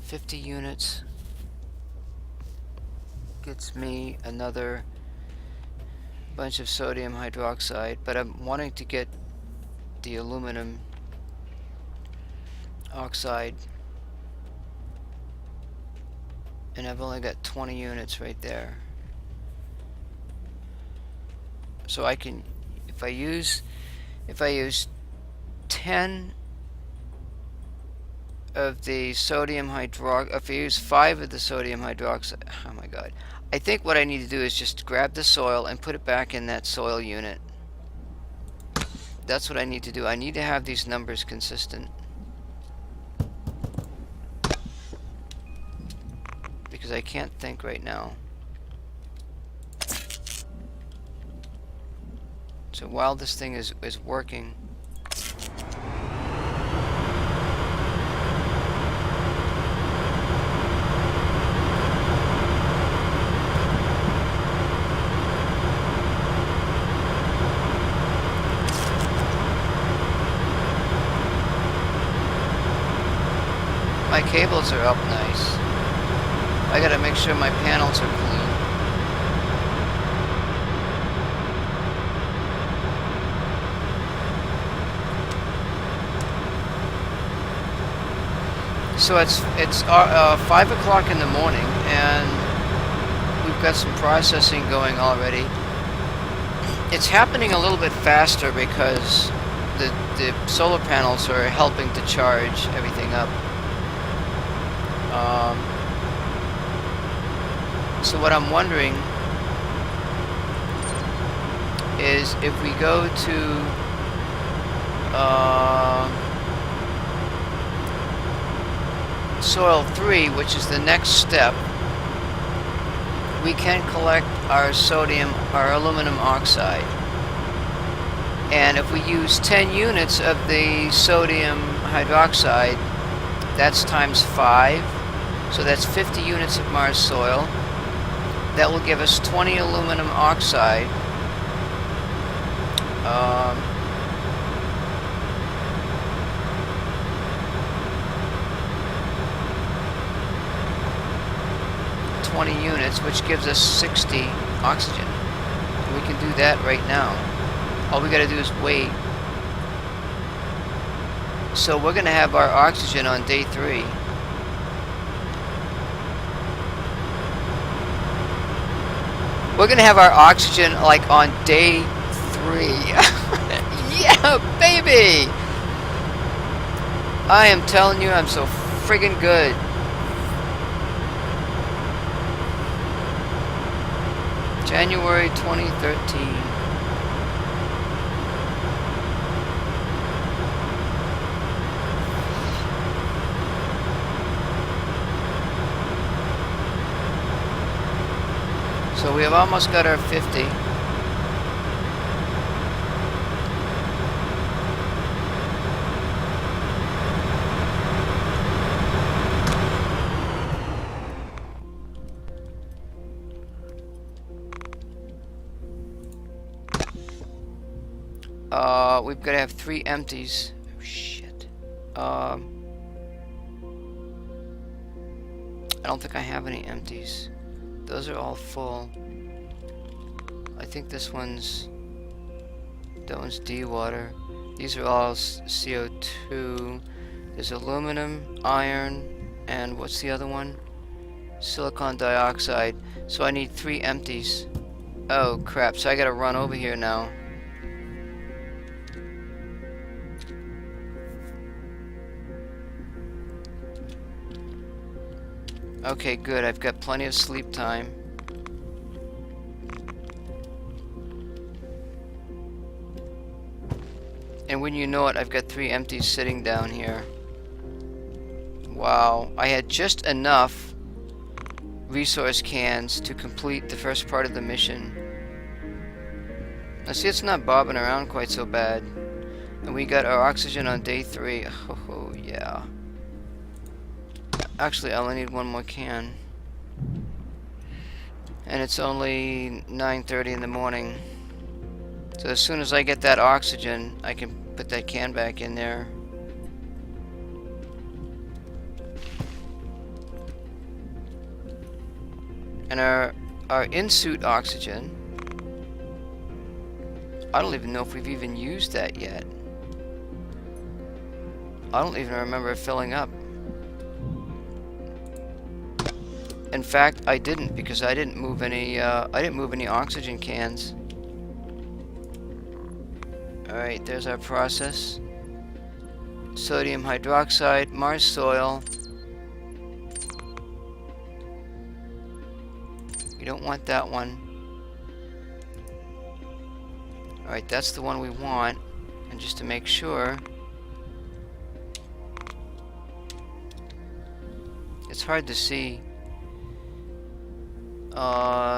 S1: 50 units gets me another bunch of sodium hydroxide, but I'm wanting to get the aluminum oxide, and I've only got 20 units right there. So I can, if I use 10 of the sodium hydroxide, if I use 5 of the sodium hydroxide, oh my god. I think what I need to do is just grab the soil and put it back in that soil unit. That's what I need to do. I need to have these numbers consistent. Because I can't think right now. So while this thing is working, my cables are up nice. I gotta make sure my panels are clean. So it's 5 o'clock in the morning, and we've got some processing going already. It's happening a little bit faster because the solar panels are helping to charge everything up. So what I'm wondering is if we go to soil 3, which is the next step, we can collect our aluminum oxide. And if we use 10 units of the sodium hydroxide, that's times 5. So that's 50 units of Mars soil. That will give us 20 aluminum oxide. 20 units, which gives us 60 oxygen. We can do that right now. All we gotta do is wait. So we're gonna have our oxygen on day 3. We're gonna have our oxygen like on day 3. Yeah, baby! I am telling you, I'm so friggin' good. January 2013. So we have almost got our 50. We've got to have 3 empties. Oh, shit. I don't think I have any empties. Those are all full. I think that one's D water. These are all CO2. There's aluminum, iron, and what's the other one? Silicon dioxide. So I need 3 empties. Oh crap, so I gotta run over here now. Okay, good. I've got plenty of sleep time. And when you know it, I've got 3 empties sitting down here. Wow. I had just enough resource cans to complete the first part of the mission. Now see, it's not bobbing around quite so bad. And we got our oxygen on day 3. Oh, yeah. Actually, I only need 1 more can. And it's only 9:30 in the morning. So as soon as I get that oxygen, I can put that can back in there. And our in-suit oxygen, I don't even know if we've even used that yet. I don't even remember filling up. In fact, I didn't, because I didn't move any oxygen cans. Alright, there's our process. Sodium hydroxide, Mars soil. You don't want that one. Alright, that's the one we want. And just to make sure, it's hard to see.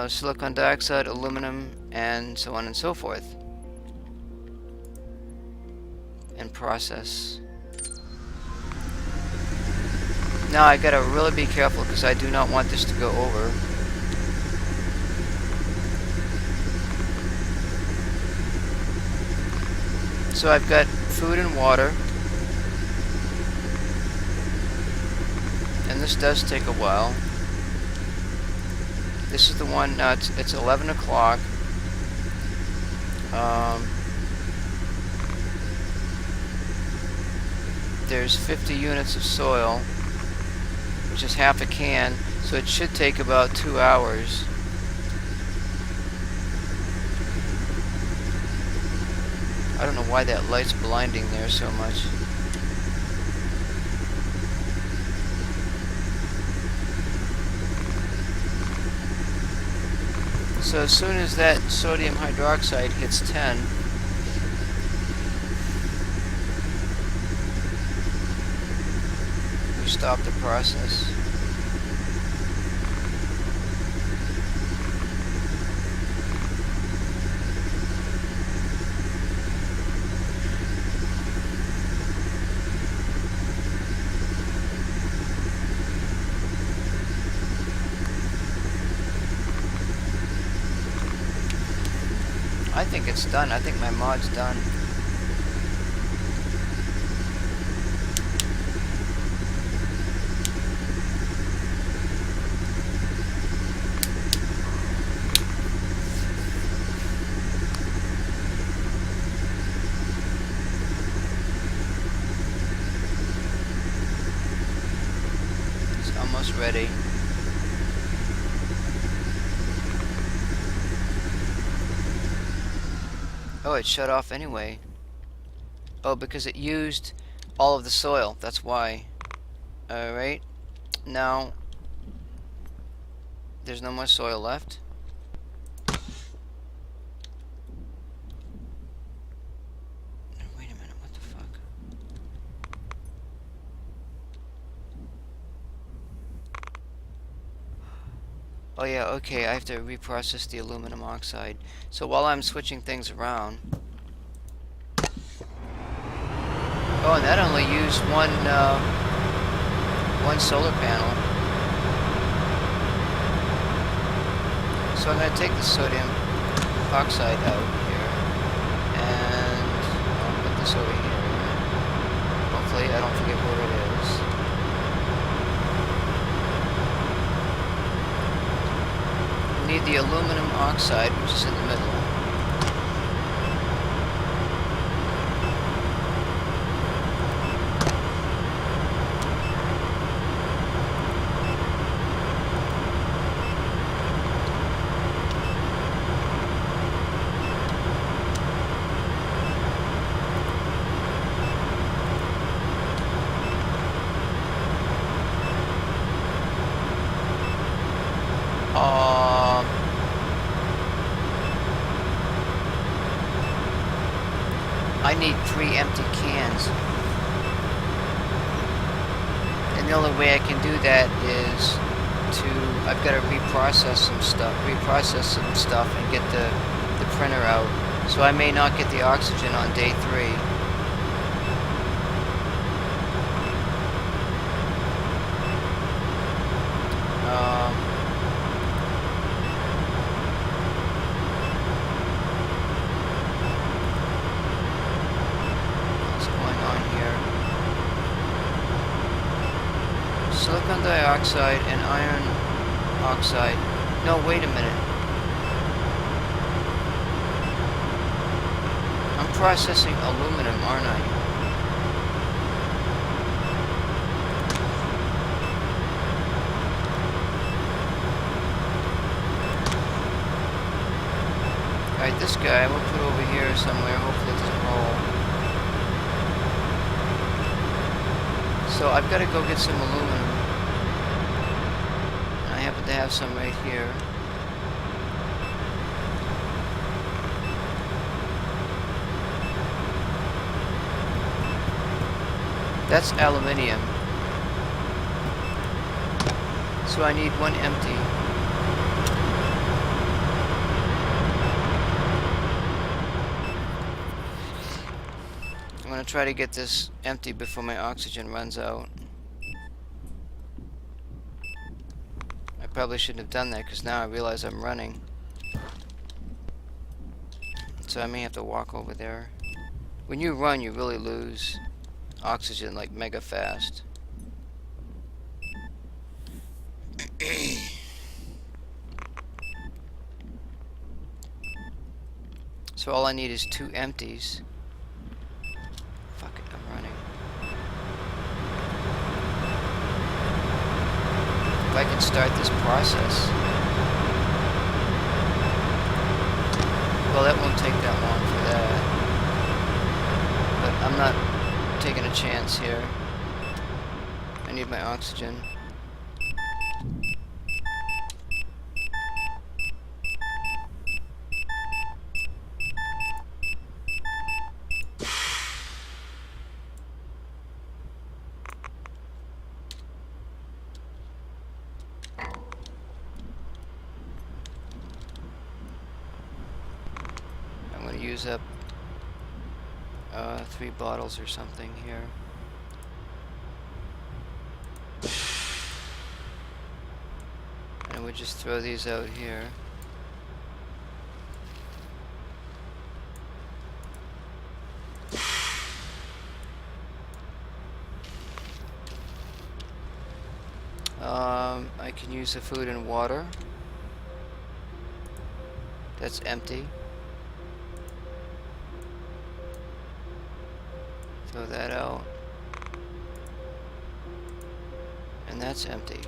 S1: Silicon dioxide, aluminum, and so on and so forth. And process. Now I gotta really be careful because I do not want this to go over. So I've got food and water. And this does take a while. This is the one, now it's 11 o'clock. There's 50 units of soil, which is half a can, so it should take about 2 hours. I don't know why that light's blinding there so much. So as soon as that sodium hydroxide hits 10, we stop the process. I think it's done. I think my mod's done. It's almost ready. Oh, it shut off anyway. Oh, because it used all of the soil. That's why. Alright. Now, there's no more soil left. Wait a minute, what the fuck? Oh yeah, okay, I have to reprocess the aluminum oxide. So while I'm switching things around... Oh, and that only used one solar panel. So I'm going to take the sodium oxide out here, and I'll put this over here. Hopefully I don't forget where it is. We need the aluminum oxide, which is in the middle. I need 3 empty cans. And the only way I can do that is I've got to reprocess some stuff and get the printer out. So I may not get the oxygen on day 3. Silicon dioxide and iron oxide. No, wait a minute. I'm processing aluminum, aren't I? Alright, this guy we'll put over here somewhere. Hopefully it doesn't roll. So I've got to go get some aluminum. I happen to have some right here. That's aluminium. So I need 1 empty. I'm going to try to get this empty before my oxygen runs out. I probably shouldn't have done that because now I realize I'm running. So I may have to walk over there. When you run, you really lose oxygen like mega fast. So all I need is 2 empties. Fuck it, I'm running. If I can start this process. Well, that won't take that long for that. But I'm not taking a chance here. I need my oxygen. use up 3 bottles or something here. And we just throw these out here. I can use the food and water. That's empty. Throw that out. And that's empty.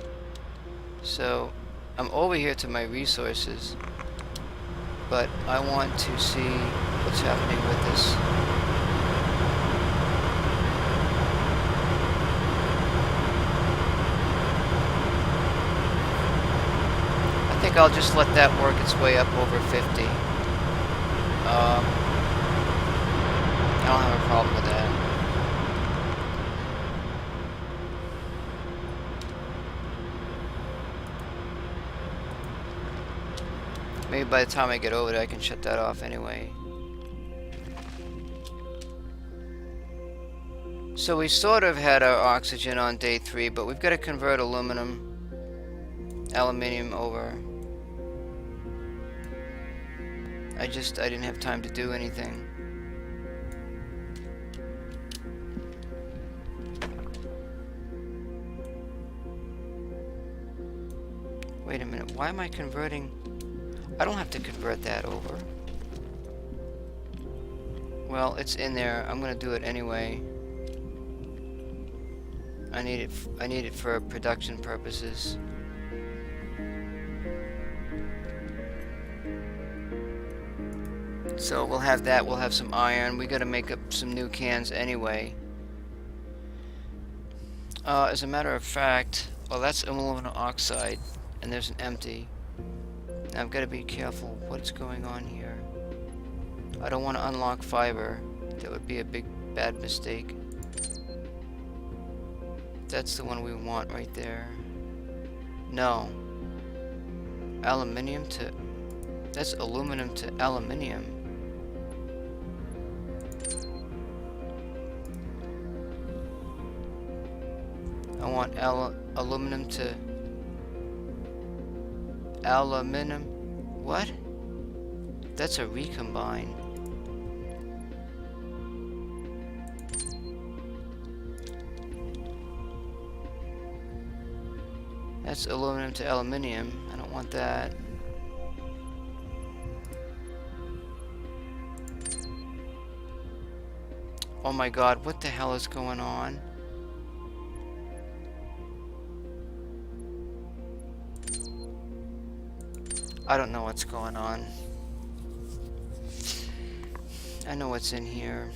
S1: So I'm over here to my resources, but I want to see what's happening with this. I think I'll just let that work its way up over 50. I don't have a problem with that. Maybe by the time I get over there, I can shut that off anyway. So we sort of had our oxygen on day 3, but we've got to convert aluminium over. I didn't have time to do anything. Wait a minute, why am I converting? I don't have to convert that over. Well, it's in there. I'm gonna do it anyway. I need it for production purposes. So we'll have that, we'll have some iron. We gotta make up some new cans anyway. As a matter of fact, well, that's aluminum oxide, and there's an empty. Now I've got to be careful what's going on here. I don't want to unlock fiber. That would be a big bad mistake. That's the one we want right there. No. Aluminium to... That's aluminum to aluminium. I want aluminum to... Aluminum. What? That's a recombine. That's aluminum to aluminium. I don't want that. Oh my god, what the hell is going on? I don't know what's going on. I know what's in here.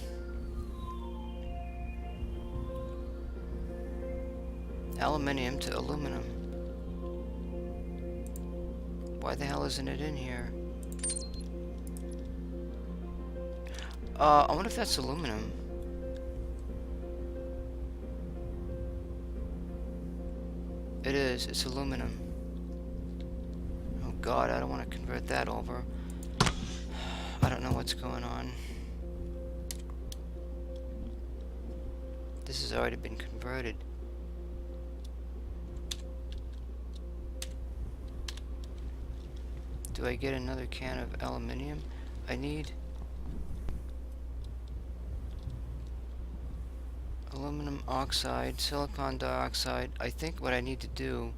S1: Aluminium to aluminum. Why the hell isn't it in here? I wonder if that's aluminum. It is. It's aluminum. Oh god, I don't want to convert that over. I don't know what's going on. This has already been converted. Do I get another can of aluminium? I need aluminum oxide, silicon dioxide. I think what I need to do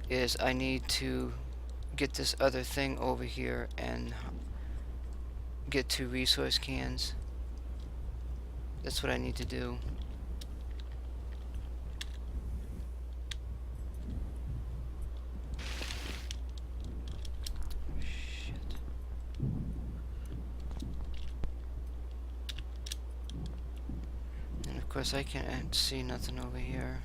S1: is I need to get this other thing over here and get 2 resource cans. That's what I need to do. Of course, I can't see nothing over here.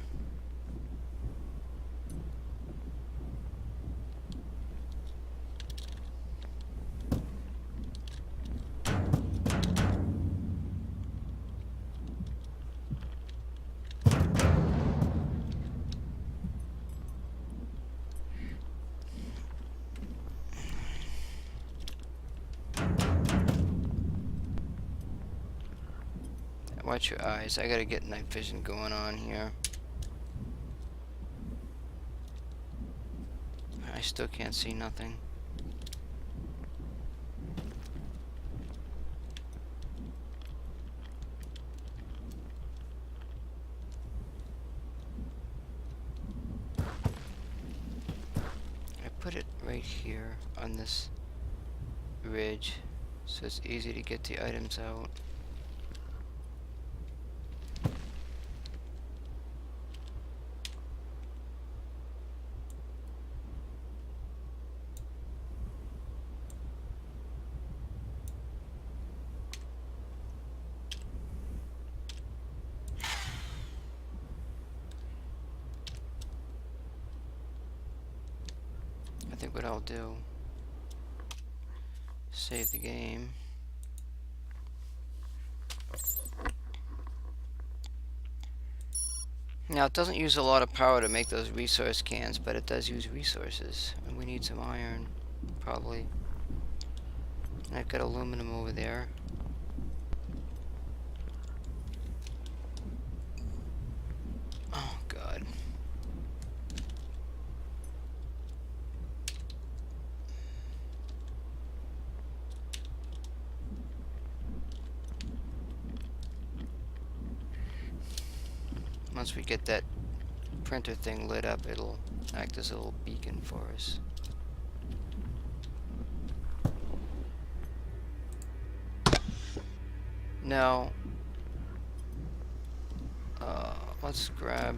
S1: Watch your eyes. I gotta get night vision going on here. I still can't see nothing. I put it right here on this ridge so it's easy to get the items out. I think what I'll do, save the game. Now it doesn't use a lot of power to make those resource cans, but it does use resources. And we need some iron, probably. And I've got aluminum over there. Oh god. Once we get that printer thing lit up, it'll act as a little beacon for us. Now, let's grab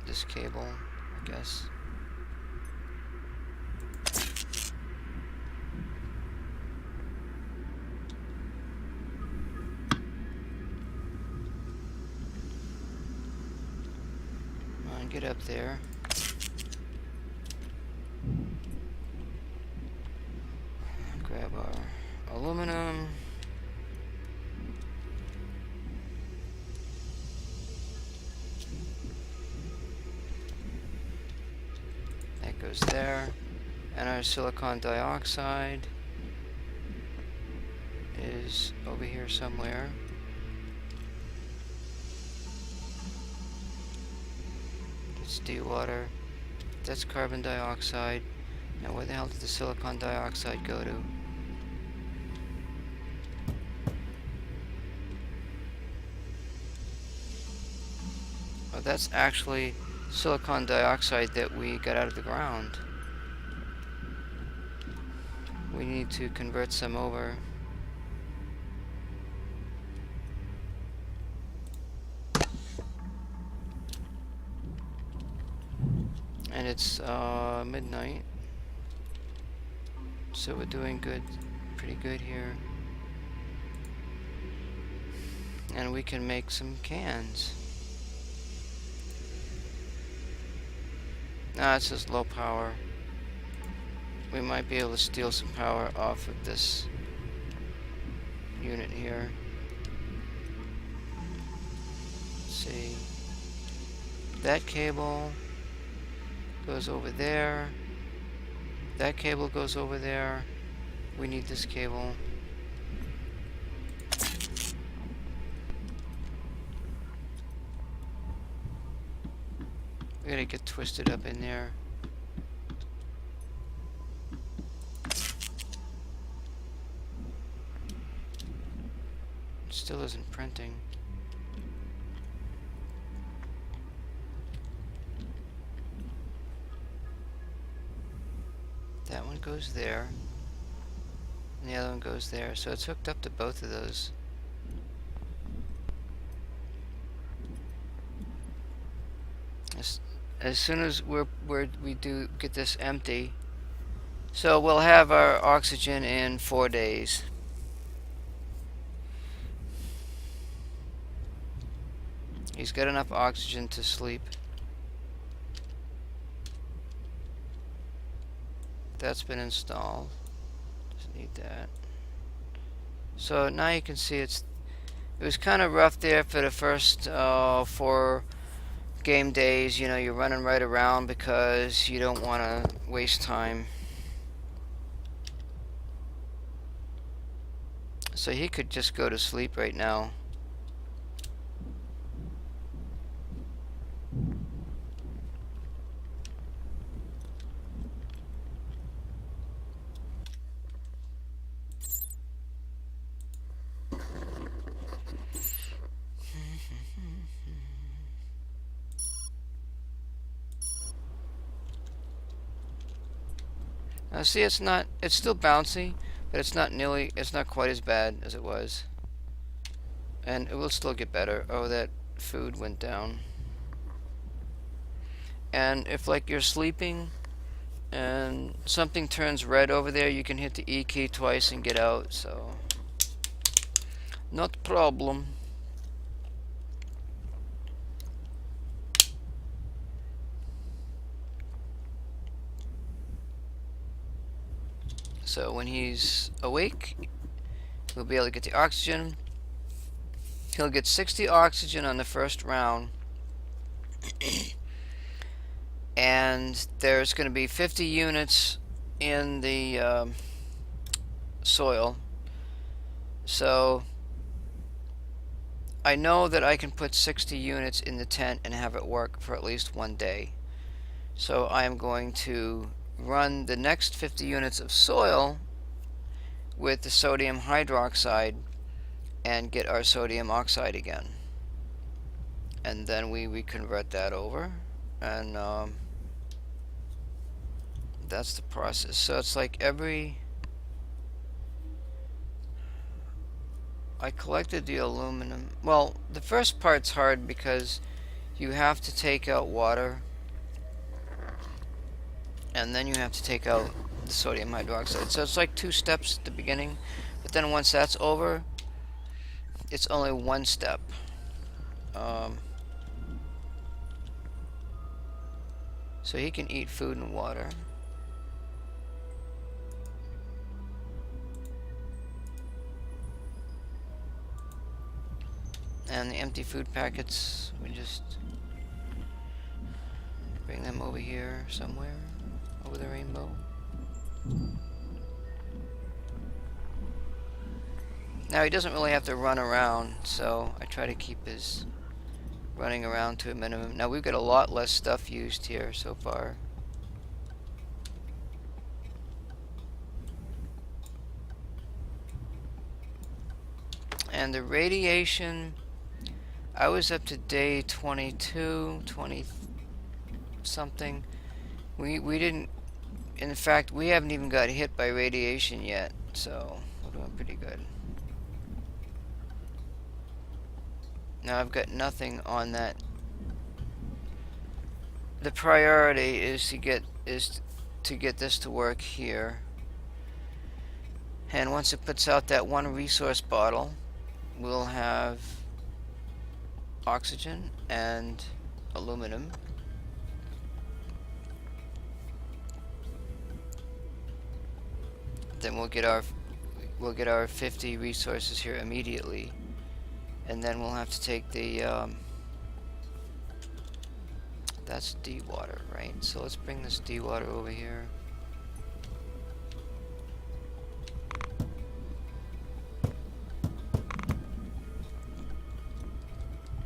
S1: this cable, I guess. Come on, get up there. Grab our aluminum. That goes there. And our silicon dioxide is over here somewhere. It's dewater. That's carbon dioxide. Now where the hell did the silicon dioxide go to? Oh, that's actually silicon dioxide that we got out of the ground. We need to convert some over. And it's midnight, so we're doing good, pretty good here. And we can make some cans. Nah, it says low power. We might be able to steal some power off of this unit here. Let's see. That cable goes over there. That cable goes over there. We need this cable. We gotta get twisted up in there. It still isn't printing. That one goes there, and the other one goes there, so it's hooked up to both of those. As soon as we do get this empty, so we'll have our oxygen in 4 days. He's got enough oxygen to sleep. That's been installed. Just need that. So now you can see it was kind of rough there for the first 4 game days. You know, you're running right around because you don't want to waste time. So he could just go to sleep right now. see, it's not, it's still bouncy, but it's not quite as bad as it was. And it will still get better. Oh, that food went down. And if, like, you're sleeping and something turns red over there, you can hit the E key twice and get out, so not a problem. So when he's awake, he'll be able to get the oxygen. He'll get 60 oxygen on the first round. And there's going to be 50 units in the soil. So I know that I can put 60 units in the tent and have it work for at least one day. So I am going to run the next 50 units of soil with the sodium hydroxide and get our sodium oxide again. And then we convert that over, and that's the process. So it's like I collected the aluminum. Well, the first part's hard because you have to take out water, and then you have to take out the sodium hydroxide. So it's like 2 steps at the beginning, but then once that's over, it's only 1 step. So he can eat food and water. And the empty food packets, we just bring them over here somewhere, over the rainbow. Now he doesn't really have to run around, so I try to keep his running around to a minimum. Now we've got a lot less stuff used here so far. And the radiation, I was up to day 22, 20 something. We didn't, in fact, we haven't even got hit by radiation yet, so we're doing pretty good. Now I've got nothing on that. The priority is to get this to work here. And once it puts out that 1 resource bottle, we'll have oxygen and aluminum. Then we'll get our 50 resources here immediately. And then we'll have to take the that's D-water, right? So let's bring this D-water over here.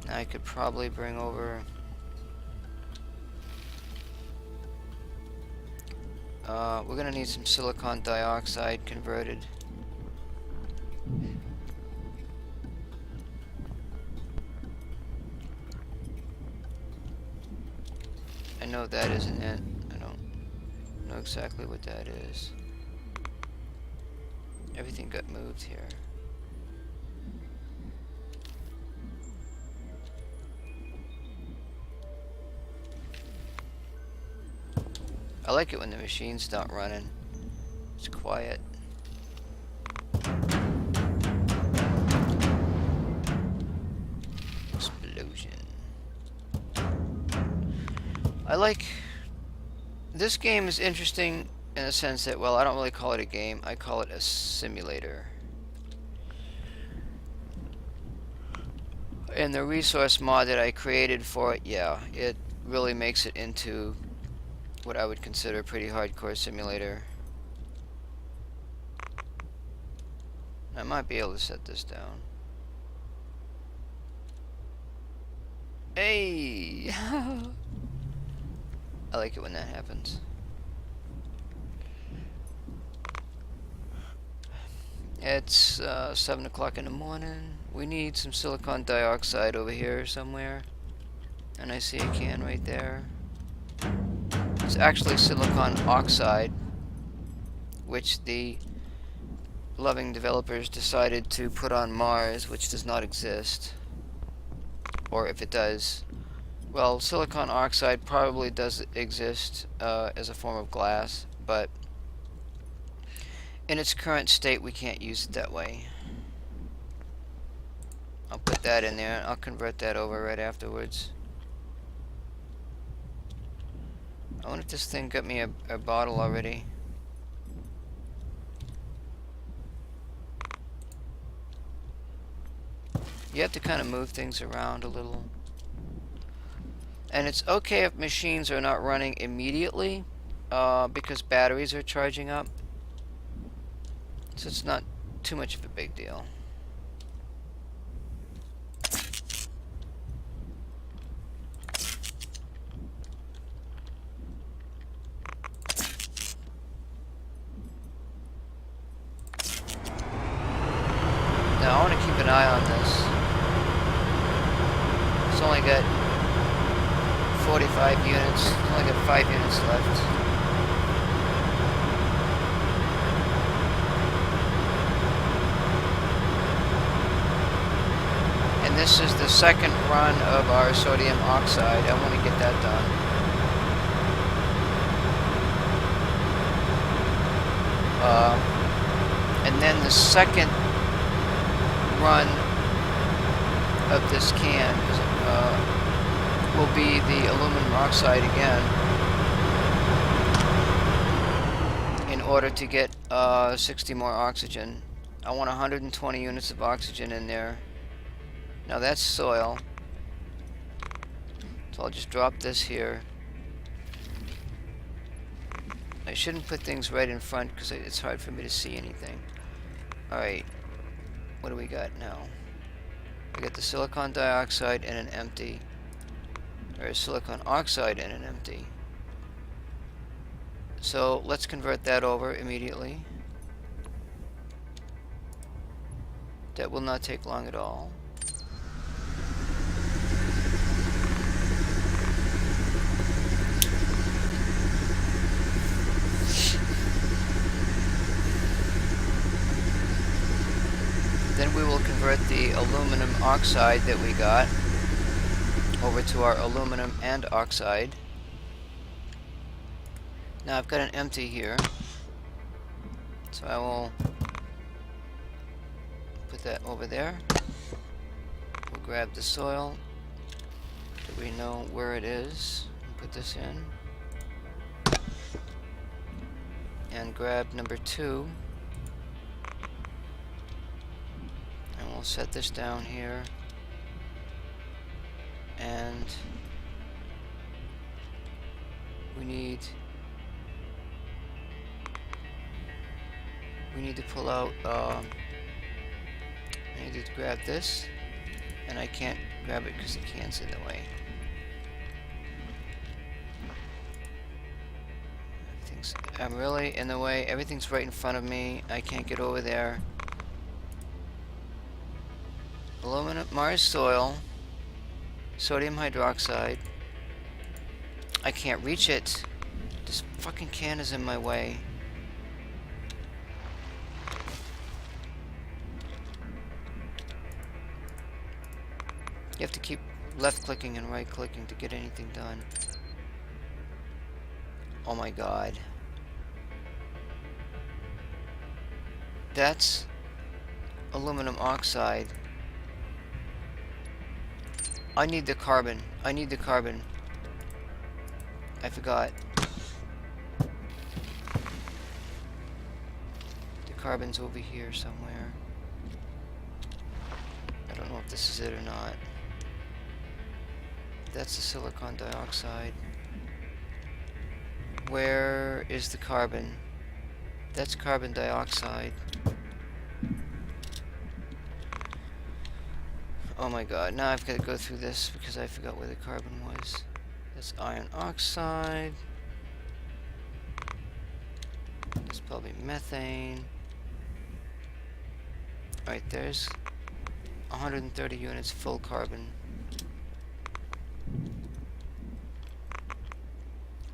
S1: Now I could probably bring over we're gonna need some silicon dioxide converted. I know that isn't it. I don't know exactly what that is. Everything got moved here. I like it when the machine's not running. It's quiet. Explosion. I like... This game is interesting in the sense that, well, I don't really call it a game. I call it a simulator. And the resource mod that I created for it, yeah, it really makes it into what I would consider a pretty hardcore simulator. I might be able to set this down. Hey! I like it when that happens. It's 7 o'clock in the morning. We need some silicon dioxide over here somewhere. And I see a can right there. It's actually silicon oxide. which the loving developers decided to put on Mars, which does not exist. Or if it does, well, silicon oxide probably does exist as a form of glass, but in its current state we can't use it that way. I'll put that in there. I'll convert that over right afterwards. I wonder if this thing got me a bottle already. You have to kind of move things around a little. And it's okay if machines are not running immediately because batteries are charging up. So it's not too much of a big deal. Now I want to keep an eye on this. It's only got 45 units. It's only got 5 units left. And this is the second run of our sodium oxide. I want to get that done. And then the second run of this can will be the aluminum oxide again in order to get 60 more oxygen. I want 120 units of oxygen in there. Now that's soil, so I'll just drop this here. I shouldn't put things right in front because it's hard for me to see anything. Alright, what do we got now? We got the silicon dioxide and an empty. Or a silicon oxide and an empty. So let's convert that over immediately. That will not take long at all. Then we will convert the aluminum oxide that we got over to our aluminum and oxide. Now I've got an empty here, so I will put that over there. We'll grab the soil so we know where it is and put this in. And grab number 2. And we'll set this down here. And we need to pull out I need to grab this, and I can't grab it because the can's in the way. I'm really in the way. Everything's right in front of me. I can't get over there. Aluminum, Mars soil, sodium hydroxide. I can't reach it. This fucking can is in my way. You have to keep left clicking and right clicking to get anything done. Oh my god. That's aluminum oxide. I need the carbon. I need the carbon. I forgot. The carbon's over here somewhere. I don't know if this is it or not. That's the silicon dioxide. Where is the carbon? That's carbon dioxide. Oh my god, now I've got to go through this because I forgot where the carbon was. That's iron oxide. That's probably methane. Alright, there's 130 units full carbon.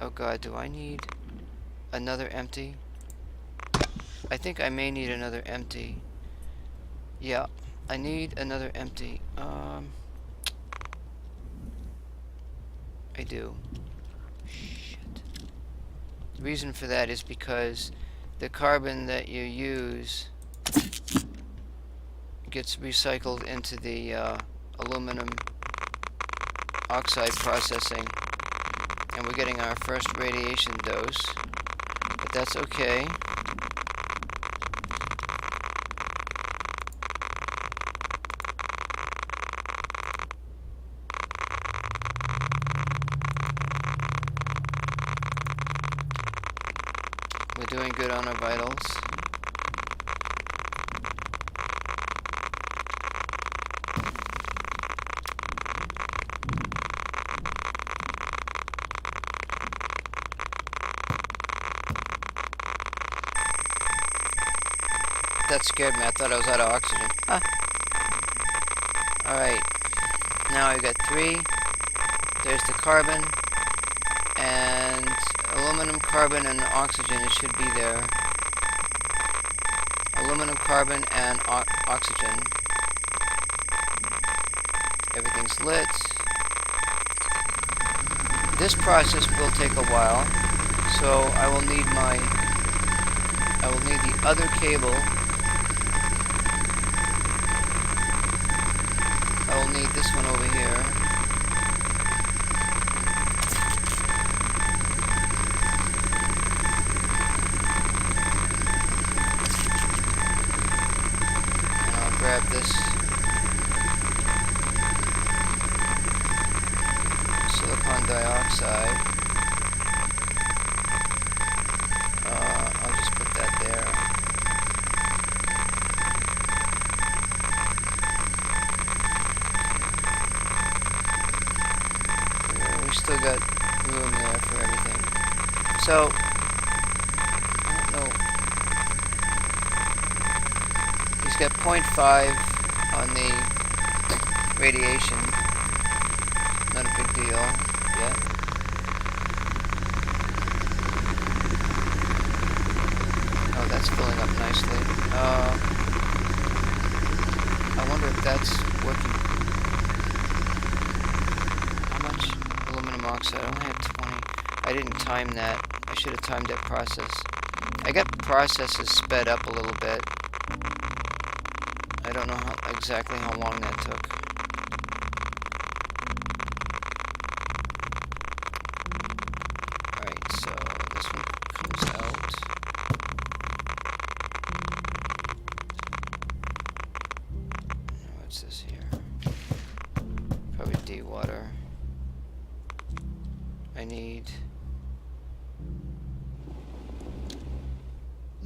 S1: Oh god, do I need another empty? I think I may need another empty. Yeah, I need another empty. I do. Shit. The reason for that is because the carbon that you use gets recycled into the aluminum oxide processing, and we're getting our first radiation dose, but that's okay. We're doing good on our vitals. That scared me. I thought I was out of oxygen. Huh. Alright. Now I got 3. There's the carbon. And aluminum, carbon, and oxygen. It should be there. Aluminum, carbon, and oxygen. Everything's lit. This process will take a while, so I will need the other cable. I will need this one over here. And I'll grab this silicon dioxide. I'll just put that there. We still got room there for everything. So, I don't know. He's got 0.5 on the radiation. Not a big deal yet. Oh, that's filling up nicely. I wonder if that's working. How much aluminum oxide? I only had 20. I didn't time that. I should have timed that process. I got processes sped up a little bit. I don't know exactly how long that took. Alright, so this one comes out. What's this here? Probably de-water. I need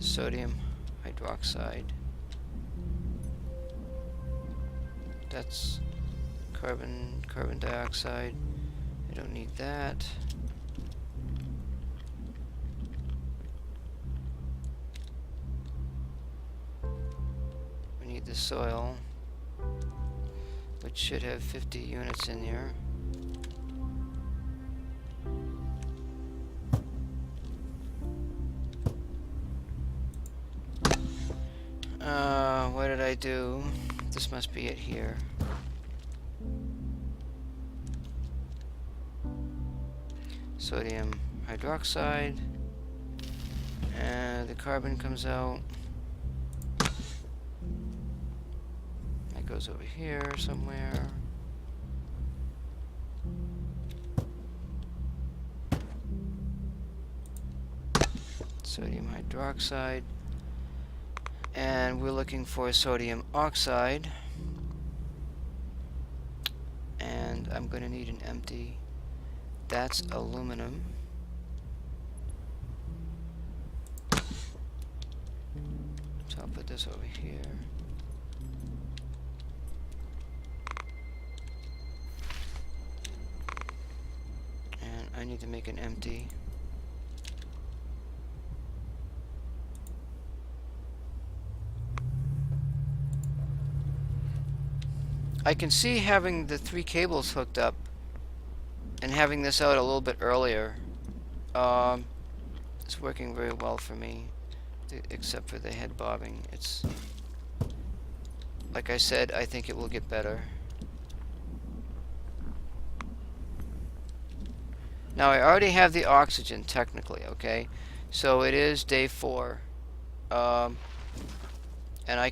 S1: sodium hydroxide. That's carbon dioxide. I don't need that. We need the soil, which should have 50 units in here. What did I do? This must be it here. Sodium hydroxide. And the carbon comes out. That goes over here somewhere. Sodium hydroxide. And we're looking for sodium oxide. And I'm going to need an empty. That's aluminum. So I'll put this over here. And I need to make an empty. I can see having the 3 cables hooked up and having this out a little bit earlier. It's working very well for me. except for the head bobbing. It's, like I said, I think it will get better. Now I already have the oxygen technically, okay? So it is day 4. And I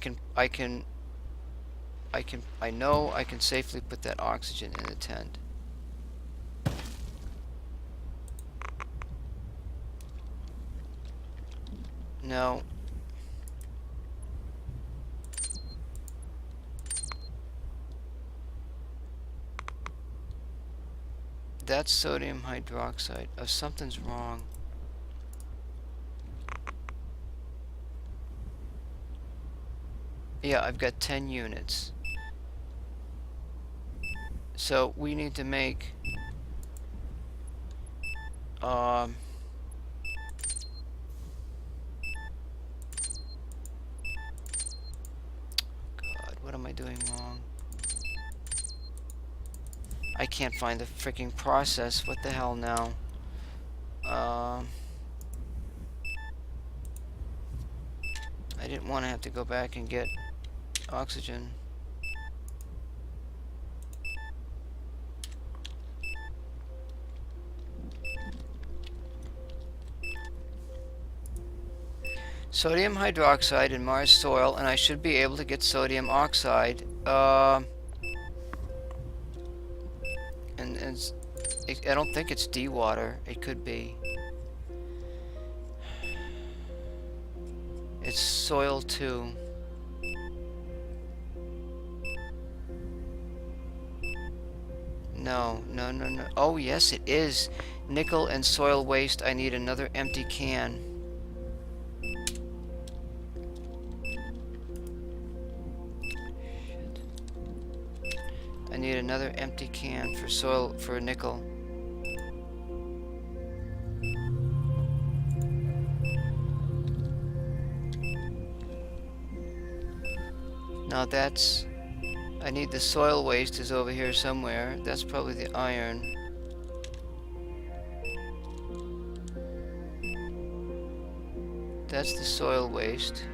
S1: know I can safely put that oxygen in the tent. No. That's sodium hydroxide. Oh, something's wrong. Yeah, I've got 10 units. So we need to make God, what am I doing wrong? I can't find the freaking process. What the hell now? I didn't want to have to go back and get oxygen. Sodium hydroxide in Mars soil, and I should be able to get sodium oxide. I don't think it's D-water. It could be. It's soil 2. No. Oh, yes, it is. Nickel and soil waste. I need another empty can. Shit. I need another empty can for soil, for nickel. Now that's... I need the soil waste is over here somewhere. That's probably the iron. That's the soil waste.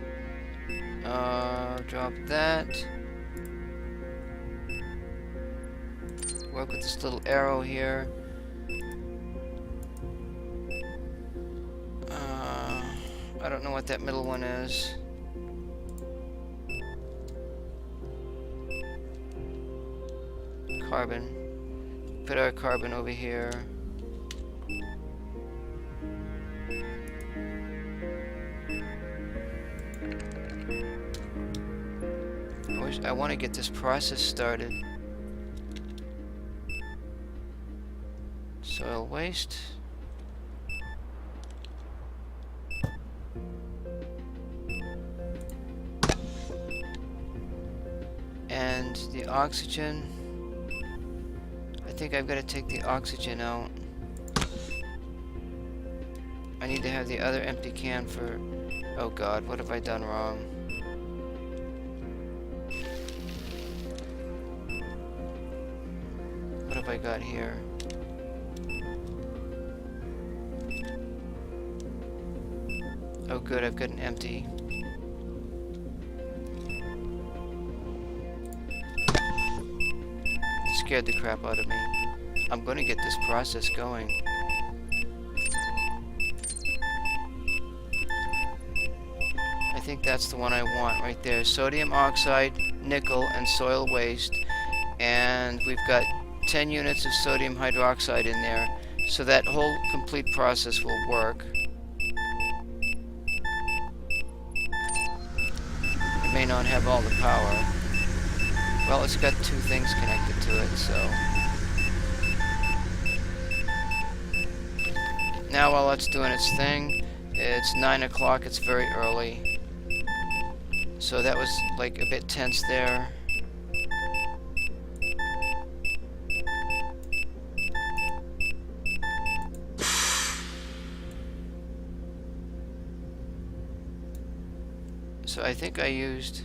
S1: Drop that. Work with this little arrow here. I don't know what that middle one is. Carbon. Put our carbon over here. I want to get this process started. Soil waste. And the oxygen. I think I've got to take the oxygen out. I need to have the other empty can for... Oh God, what have I done wrong? What have I got here? Oh good, I've got an empty. It scared the crap out of me. I'm gonna get this process going. I think that's the one I want right there. Sodium oxide, nickel, and soil waste. And we've got 10 units of sodium hydroxide in there. So that whole complete process will work. It may not have all the power. Well, it's got 2 things connected to it, so... Now while it's doing its thing, it's 9 o'clock, it's very early. So that was like a bit tense there. So I think I used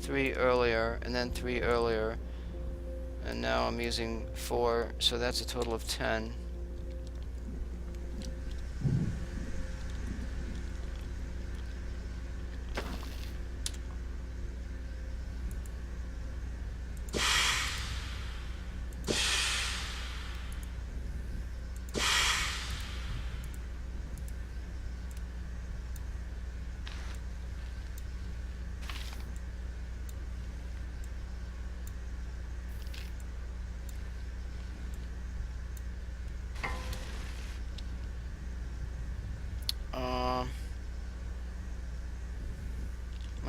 S1: 3 earlier, and then 3 earlier, and now I'm using 4, so that's a total of 10.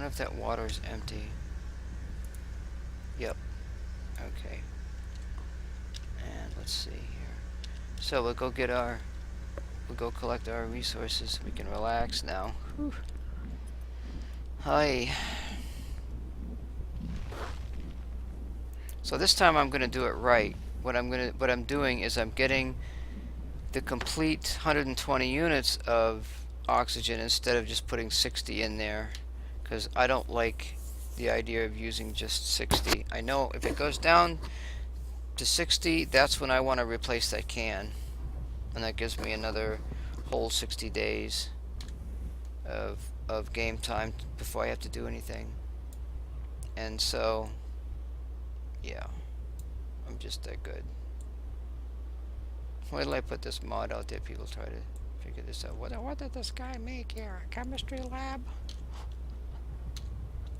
S1: wonder if that water is empty. Yep. Okay. And let's see here. So we'll go collect our resources. We can relax now. Whew. Hi. So this time I'm going to do it right. What I'm doing is I'm getting the complete 120 units of oxygen instead of just putting 60 in there, because I don't like the idea of using just 60. I know if it goes down to 60, that's when I want to replace that can, and that gives me another whole 60 days of game time before I have to do anything. And so, yeah, I'm just that good. Wait till I put this mod out there, people try to figure this out. What did this guy make here? A chemistry lab?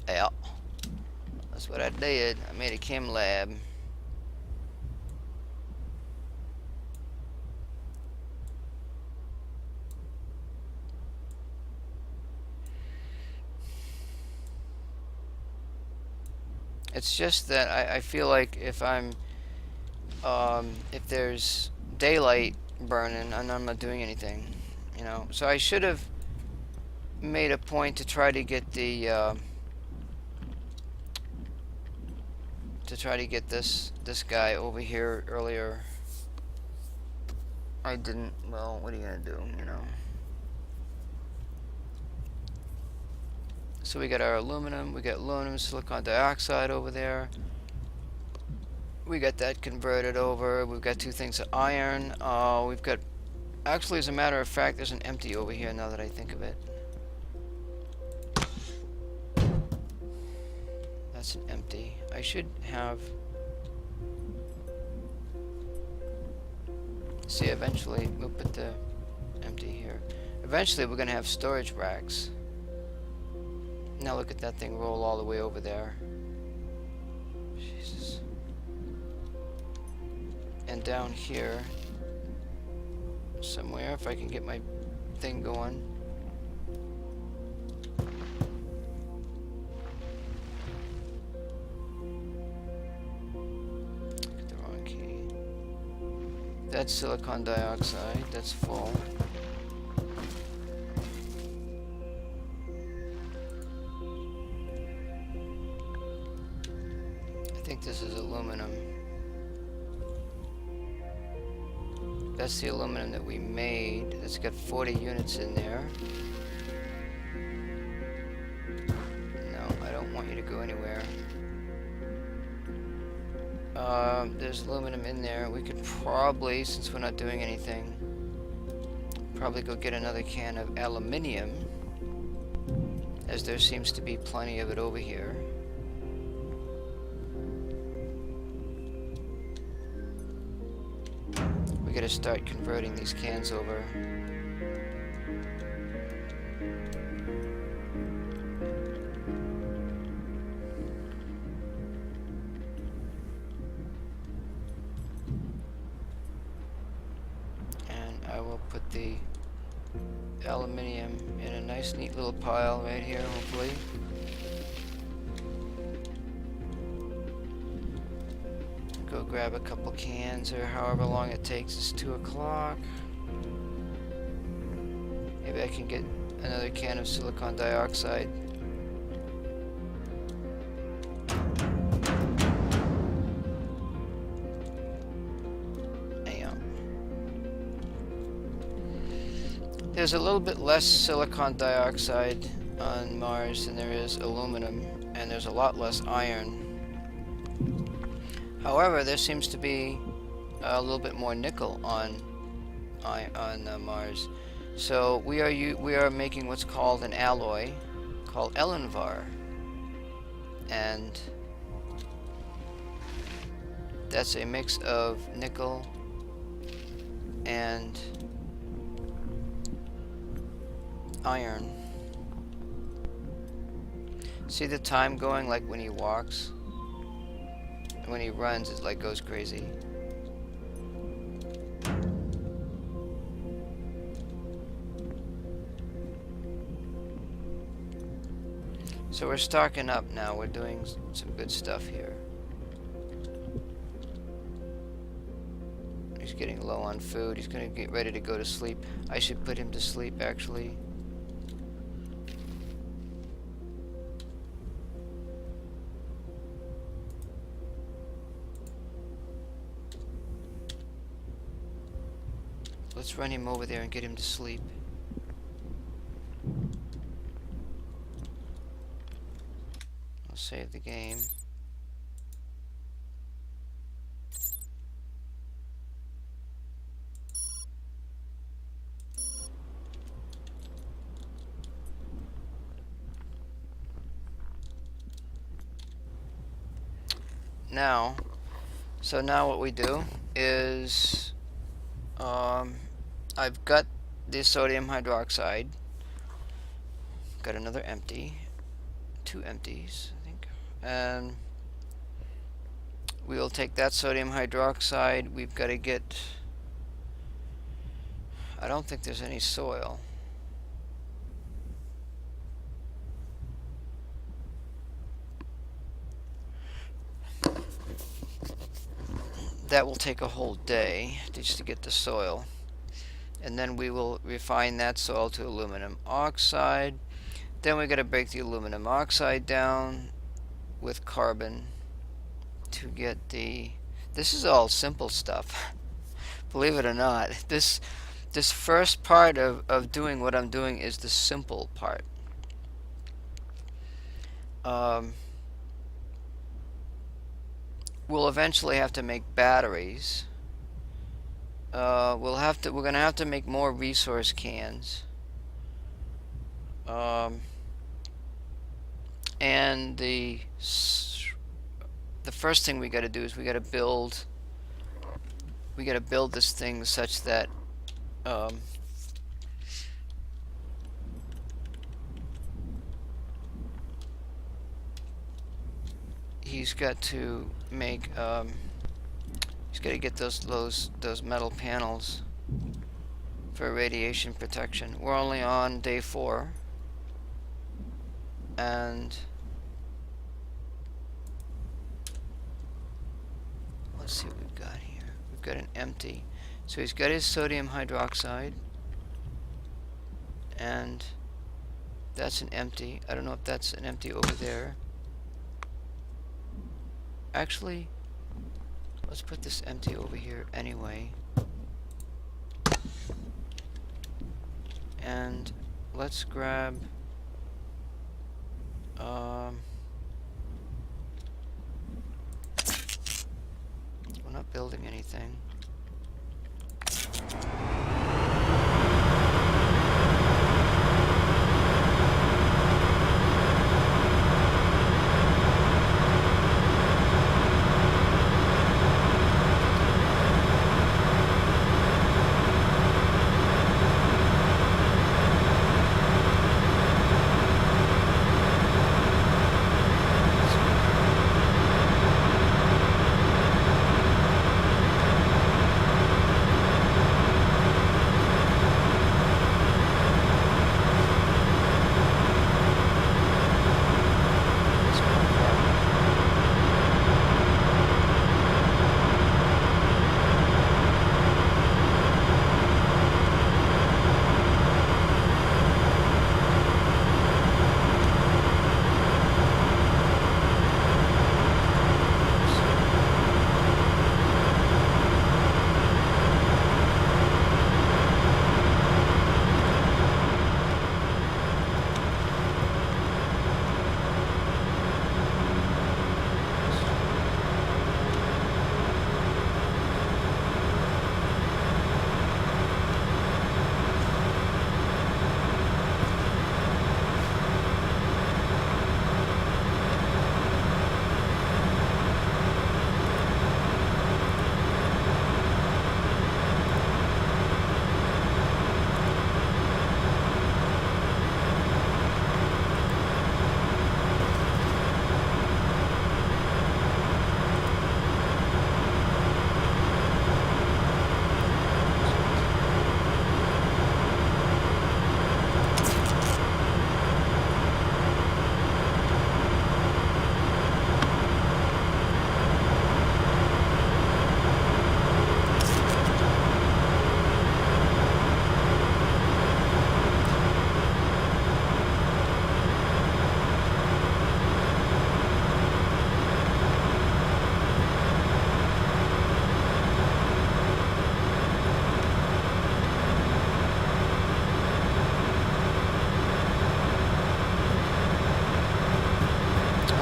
S1: Yeah, that's what I did. I made a chem lab. It's just that I feel like if there's daylight burning and I'm not doing anything, you know. So I should have made a point to try to get the this guy over here earlier. I didn't. Well, what are you gonna do, you know? So we got our aluminum, we got aluminum, silicon dioxide over there. We got that converted over. We've got two things of iron. We've got, actually, as a matter of fact, there's an empty over here now that I think of it. That's an empty. I should have... See, eventually, we'll put the empty here. Eventually, we're going to have storage racks. Now look at that thing roll all the way over there. Jesus. And down here, somewhere, if I can get my thing going. Get the wrong key. That's silicon dioxide. That's full. I think this is aluminum. That's the aluminum that we made. It's got 40 units in there. No, I don't want you to go anywhere. There's aluminum in there. We could probably, since we're not doing anything, probably go get another can of aluminium, as there seems to be plenty of it over here. We gotta start converting these cans over. And I will put the aluminium in a nice neat little pile right here, hopefully. Go grab a couple cans, or however long it takes. It's 2 o'clock. Maybe I can get another can of silicon dioxide. There's a little bit less silicon dioxide on Mars than there is aluminum, and there's a lot less iron. However, there seems to be a little bit more nickel on Mars. So we are making what's called an alloy called Elenvar, and that's a mix of nickel and iron. See the time going, like when he walks? When he runs, it like goes crazy. So we're stocking up now. We're doing some good stuff here. He's getting low on food. He's going to get ready to go to sleep. I should put him to sleep, actually. Let's run him over there and get him to sleep. I'll save the game. Now, so now what we do is, I've got the sodium hydroxide. Got another empty, 2 empties, I think, and we will take that sodium hydroxide. We've got to get, I don't think there's any soil. That will take a whole day just to get the soil. And then we will refine that soil to aluminum oxide. Then we got to break the aluminum oxide down with carbon to get the... This is all simple stuff. Believe it or not. This first part of doing what I'm doing is the simple part. We'll eventually have to make batteries. We're gonna have to make more resource cans. And the first thing we got to do is we got to build this thing such that he's got to make he's got to get those metal panels for radiation protection. We're only on day 4, and let's see what we've got here. We've got an empty. So he's got his sodium hydroxide, and that's an empty. I don't know if that's an empty over there. Actually, let's put this empty over here anyway. And let's grab we're not building anything.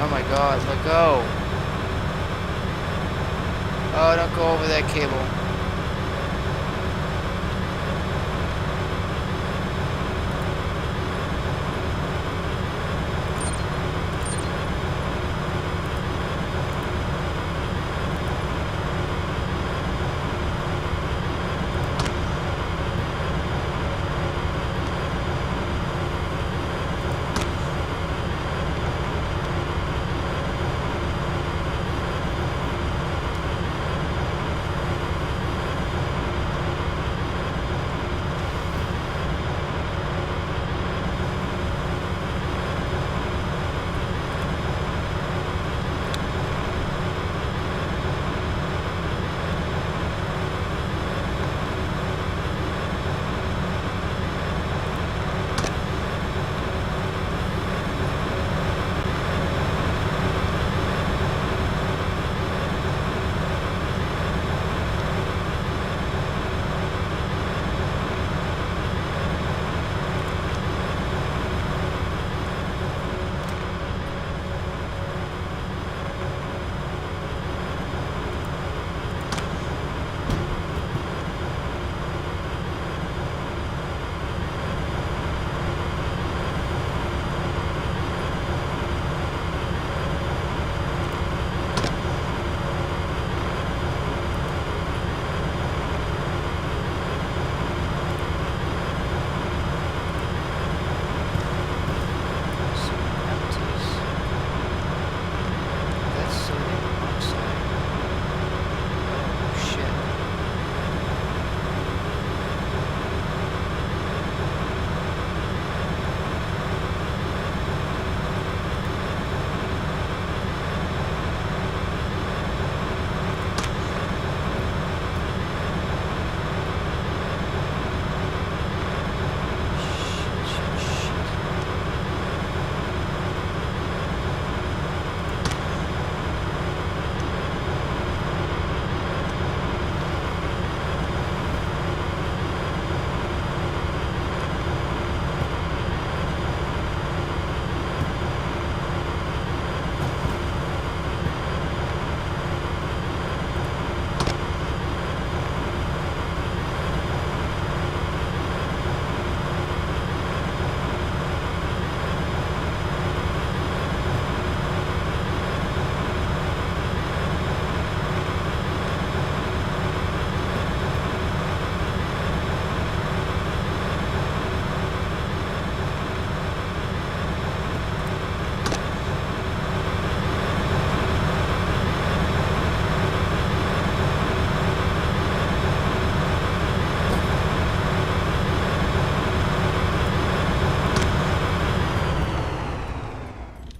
S1: Oh my god, let go. Oh, don't go over that cable.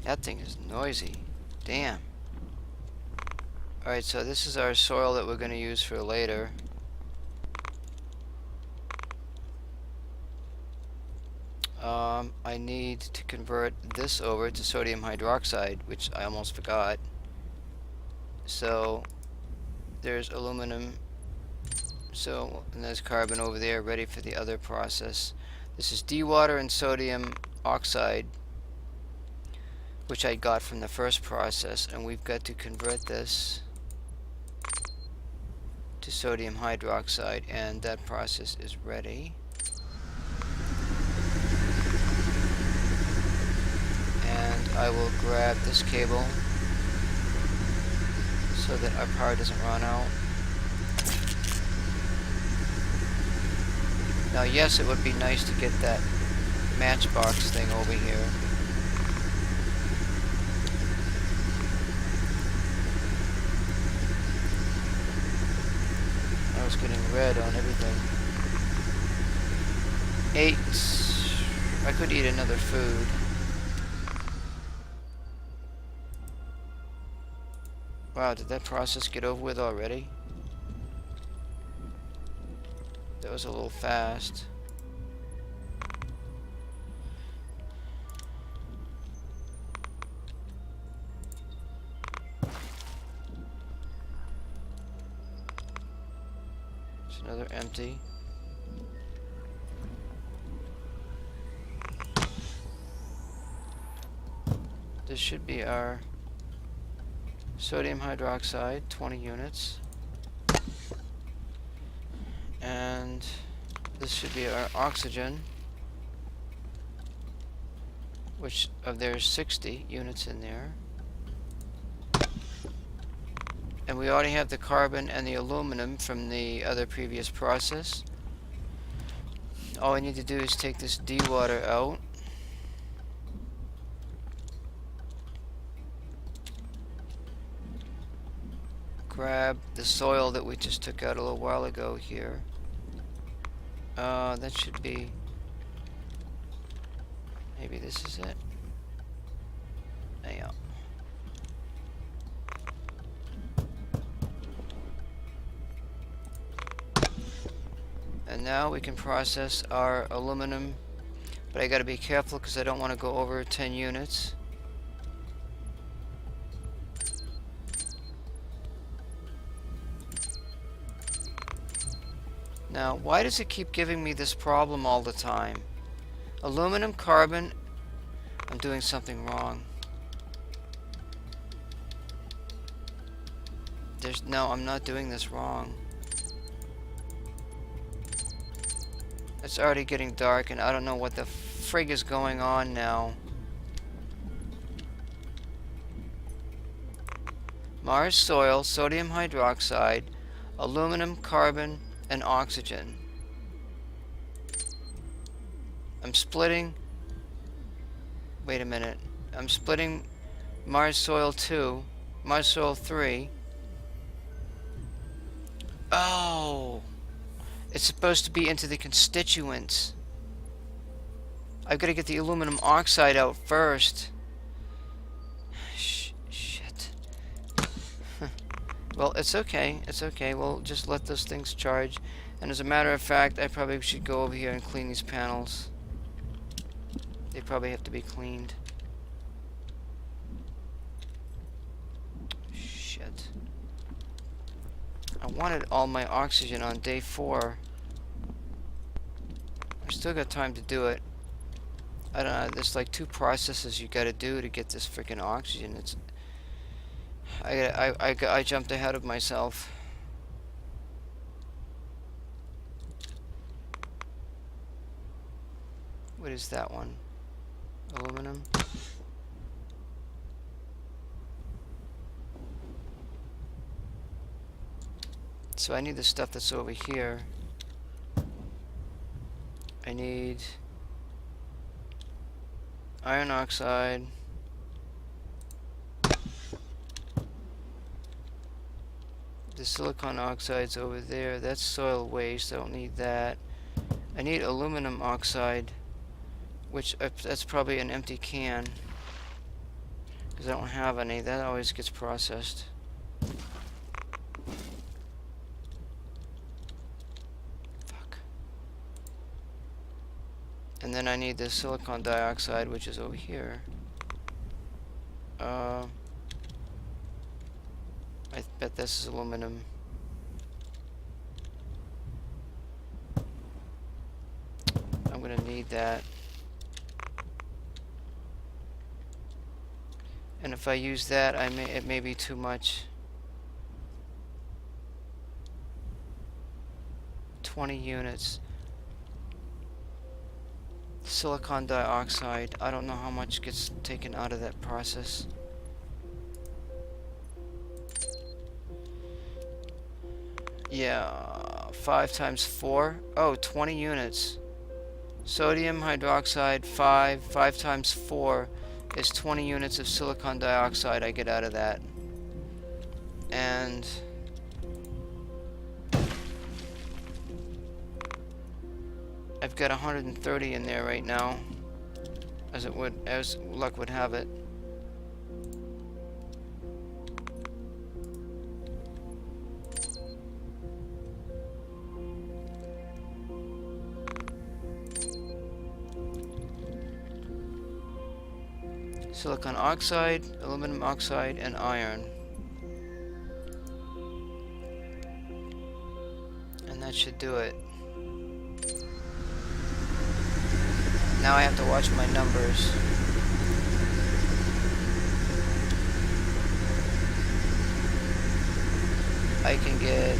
S1: That thing is noisy. Damn. Alright, so this is our soil that we're going to use for later. I need to convert this over to sodium hydroxide, which I almost forgot. So there's aluminum, and there's carbon over there ready for the other process. This is dewater and sodium oxide, which I got from the first process, and we've got to convert this to sodium hydroxide, and that process is ready. And I will grab this cable so that our power doesn't run out. Now, yes, it would be nice to get that matchbox thing over here. I was getting red on everything. 8. I could eat another food. Wow, did that process get over with already? That was a little fast. There's another empty. This should be our Sodium hydroxide, 20 units. And this should be our oxygen, which there's 60 units in there. And we already have the carbon and the aluminum from the other previous process. All I need to do is take this dewater out. Grab the soil that we just took out a little while ago here. That should be... maybe this is it. Yeah. And now we can process our aluminum, but I gotta be careful because I don't want to go over 10 units. Now, why does it keep giving me this problem all the time? Aluminum, carbon, I'm doing something wrong. No, I'm not doing this wrong. It's already getting dark and I don't know what the frig is going on now. Mars soil, sodium hydroxide, aluminum, carbon, and oxygen. I'm splitting... wait a minute. I'm splitting Mars soil 2, Mars soil 3. Oh! It's supposed to be into the constituents. I've got to get the aluminum oxide out first. Shit. Well, it's okay. It's okay. We'll just let those things charge. And as a matter of fact, I probably should go over here and clean these panels. They probably have to be cleaned. Shit. I wanted all my oxygen on day 4. I still got time to do it. I don't know, there's like 2 processes you gotta do to get this freaking oxygen. It's... I jumped ahead of myself. What is that one? Aluminum? So I need the stuff that's over here. I need iron oxide, the silicon oxide's over there. That's soil waste. I don't need that. I need aluminum oxide, which that's probably an empty can because I don't have any. That always gets processed. And then I need the silicon dioxide, which is over here. I bet this is aluminum. I'm gonna need that. And if I use that, it may be too much. 20 units. Silicon dioxide. I don't know how much gets taken out of that process. Yeah, 5 times 4. Oh, 20 units. Sodium hydroxide 5 times 4 is 20 units of silicon dioxide I get out of that. And I've got 130 in there right now, as luck would have it. Silicon oxide, aluminum oxide, and iron. And that should do it. Now I have to watch my numbers. I can get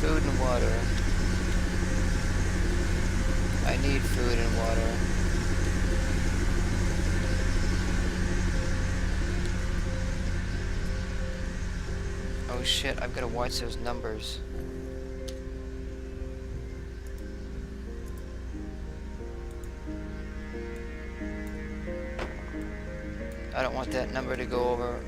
S1: food and water. I need food and water. Oh shit, I've got to watch those numbers. I don't want that number to go over.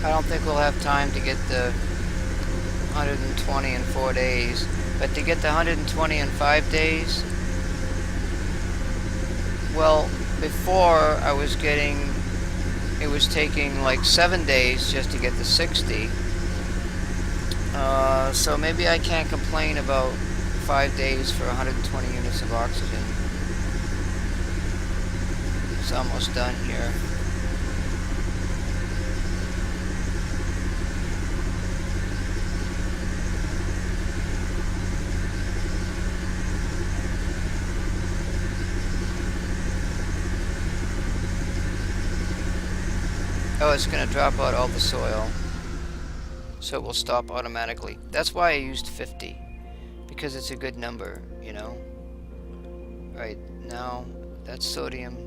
S1: I don't think we'll have time to get the 120 in 4 days, but to get the 120 in 5 days, well, before I was getting, it was taking like 7 days just to get the 60. So maybe I can't complain about 5 days for 120 units of oxygen. It's almost done here. Oh, it's going to drop out all the soil. So it will stop automatically. That's why I used 50. Because it's a good number, you know. Right, now that's sodium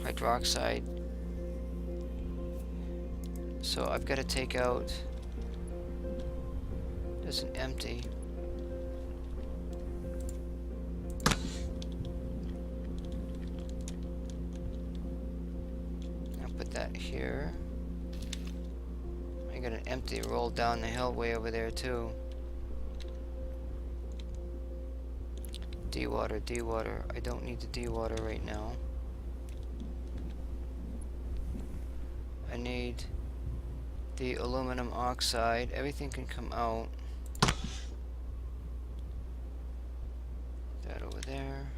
S1: hydroxide. So I've got to take out... There's an empty. That here. I got an empty roll down the hill way over there too. Dewater, dewater. I don't need the dewater right now. I need the aluminum oxide. Everything can come out. That over there.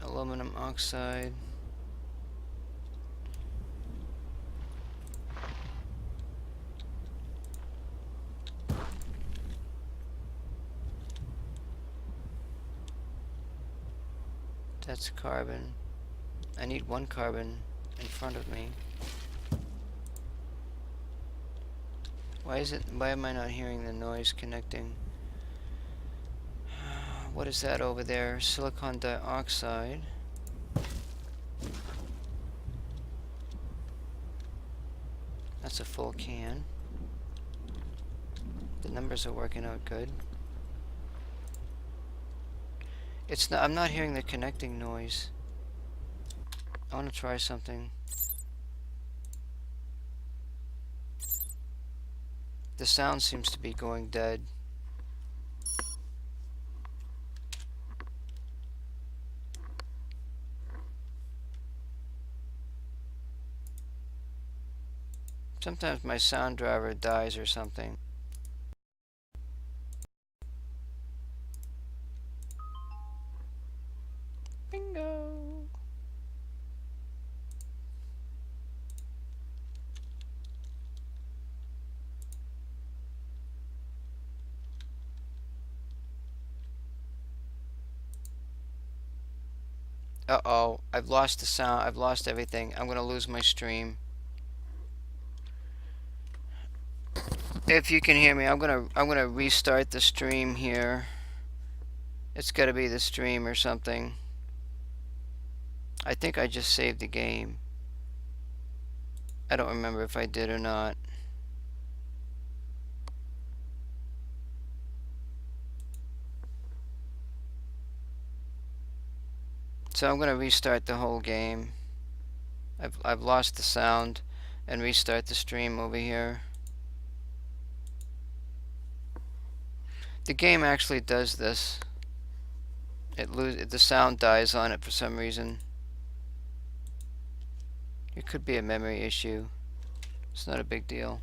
S1: Aluminum oxide. That's carbon. I need one carbon in front of me. Why am I not hearing the noise connecting? What is that over there? Silicon dioxide. That's a full can. The numbers are working out good. I'm not hearing the connecting noise. I want to try something. The sound seems to be going dead. Sometimes my sound driver dies or something. Bingo! Uh-oh, I've lost the sound. I've lost everything. I'm gonna lose my stream. If you can hear me, I'm gonna restart the stream here. It's gotta be the stream or something. I think I just saved the game. I don't remember if I did or not. So I'm gonna restart the whole game. I've lost the sound and restart the stream over here. The game actually does this. The sound dies on it for some reason. It could be a memory issue. It's not a big deal.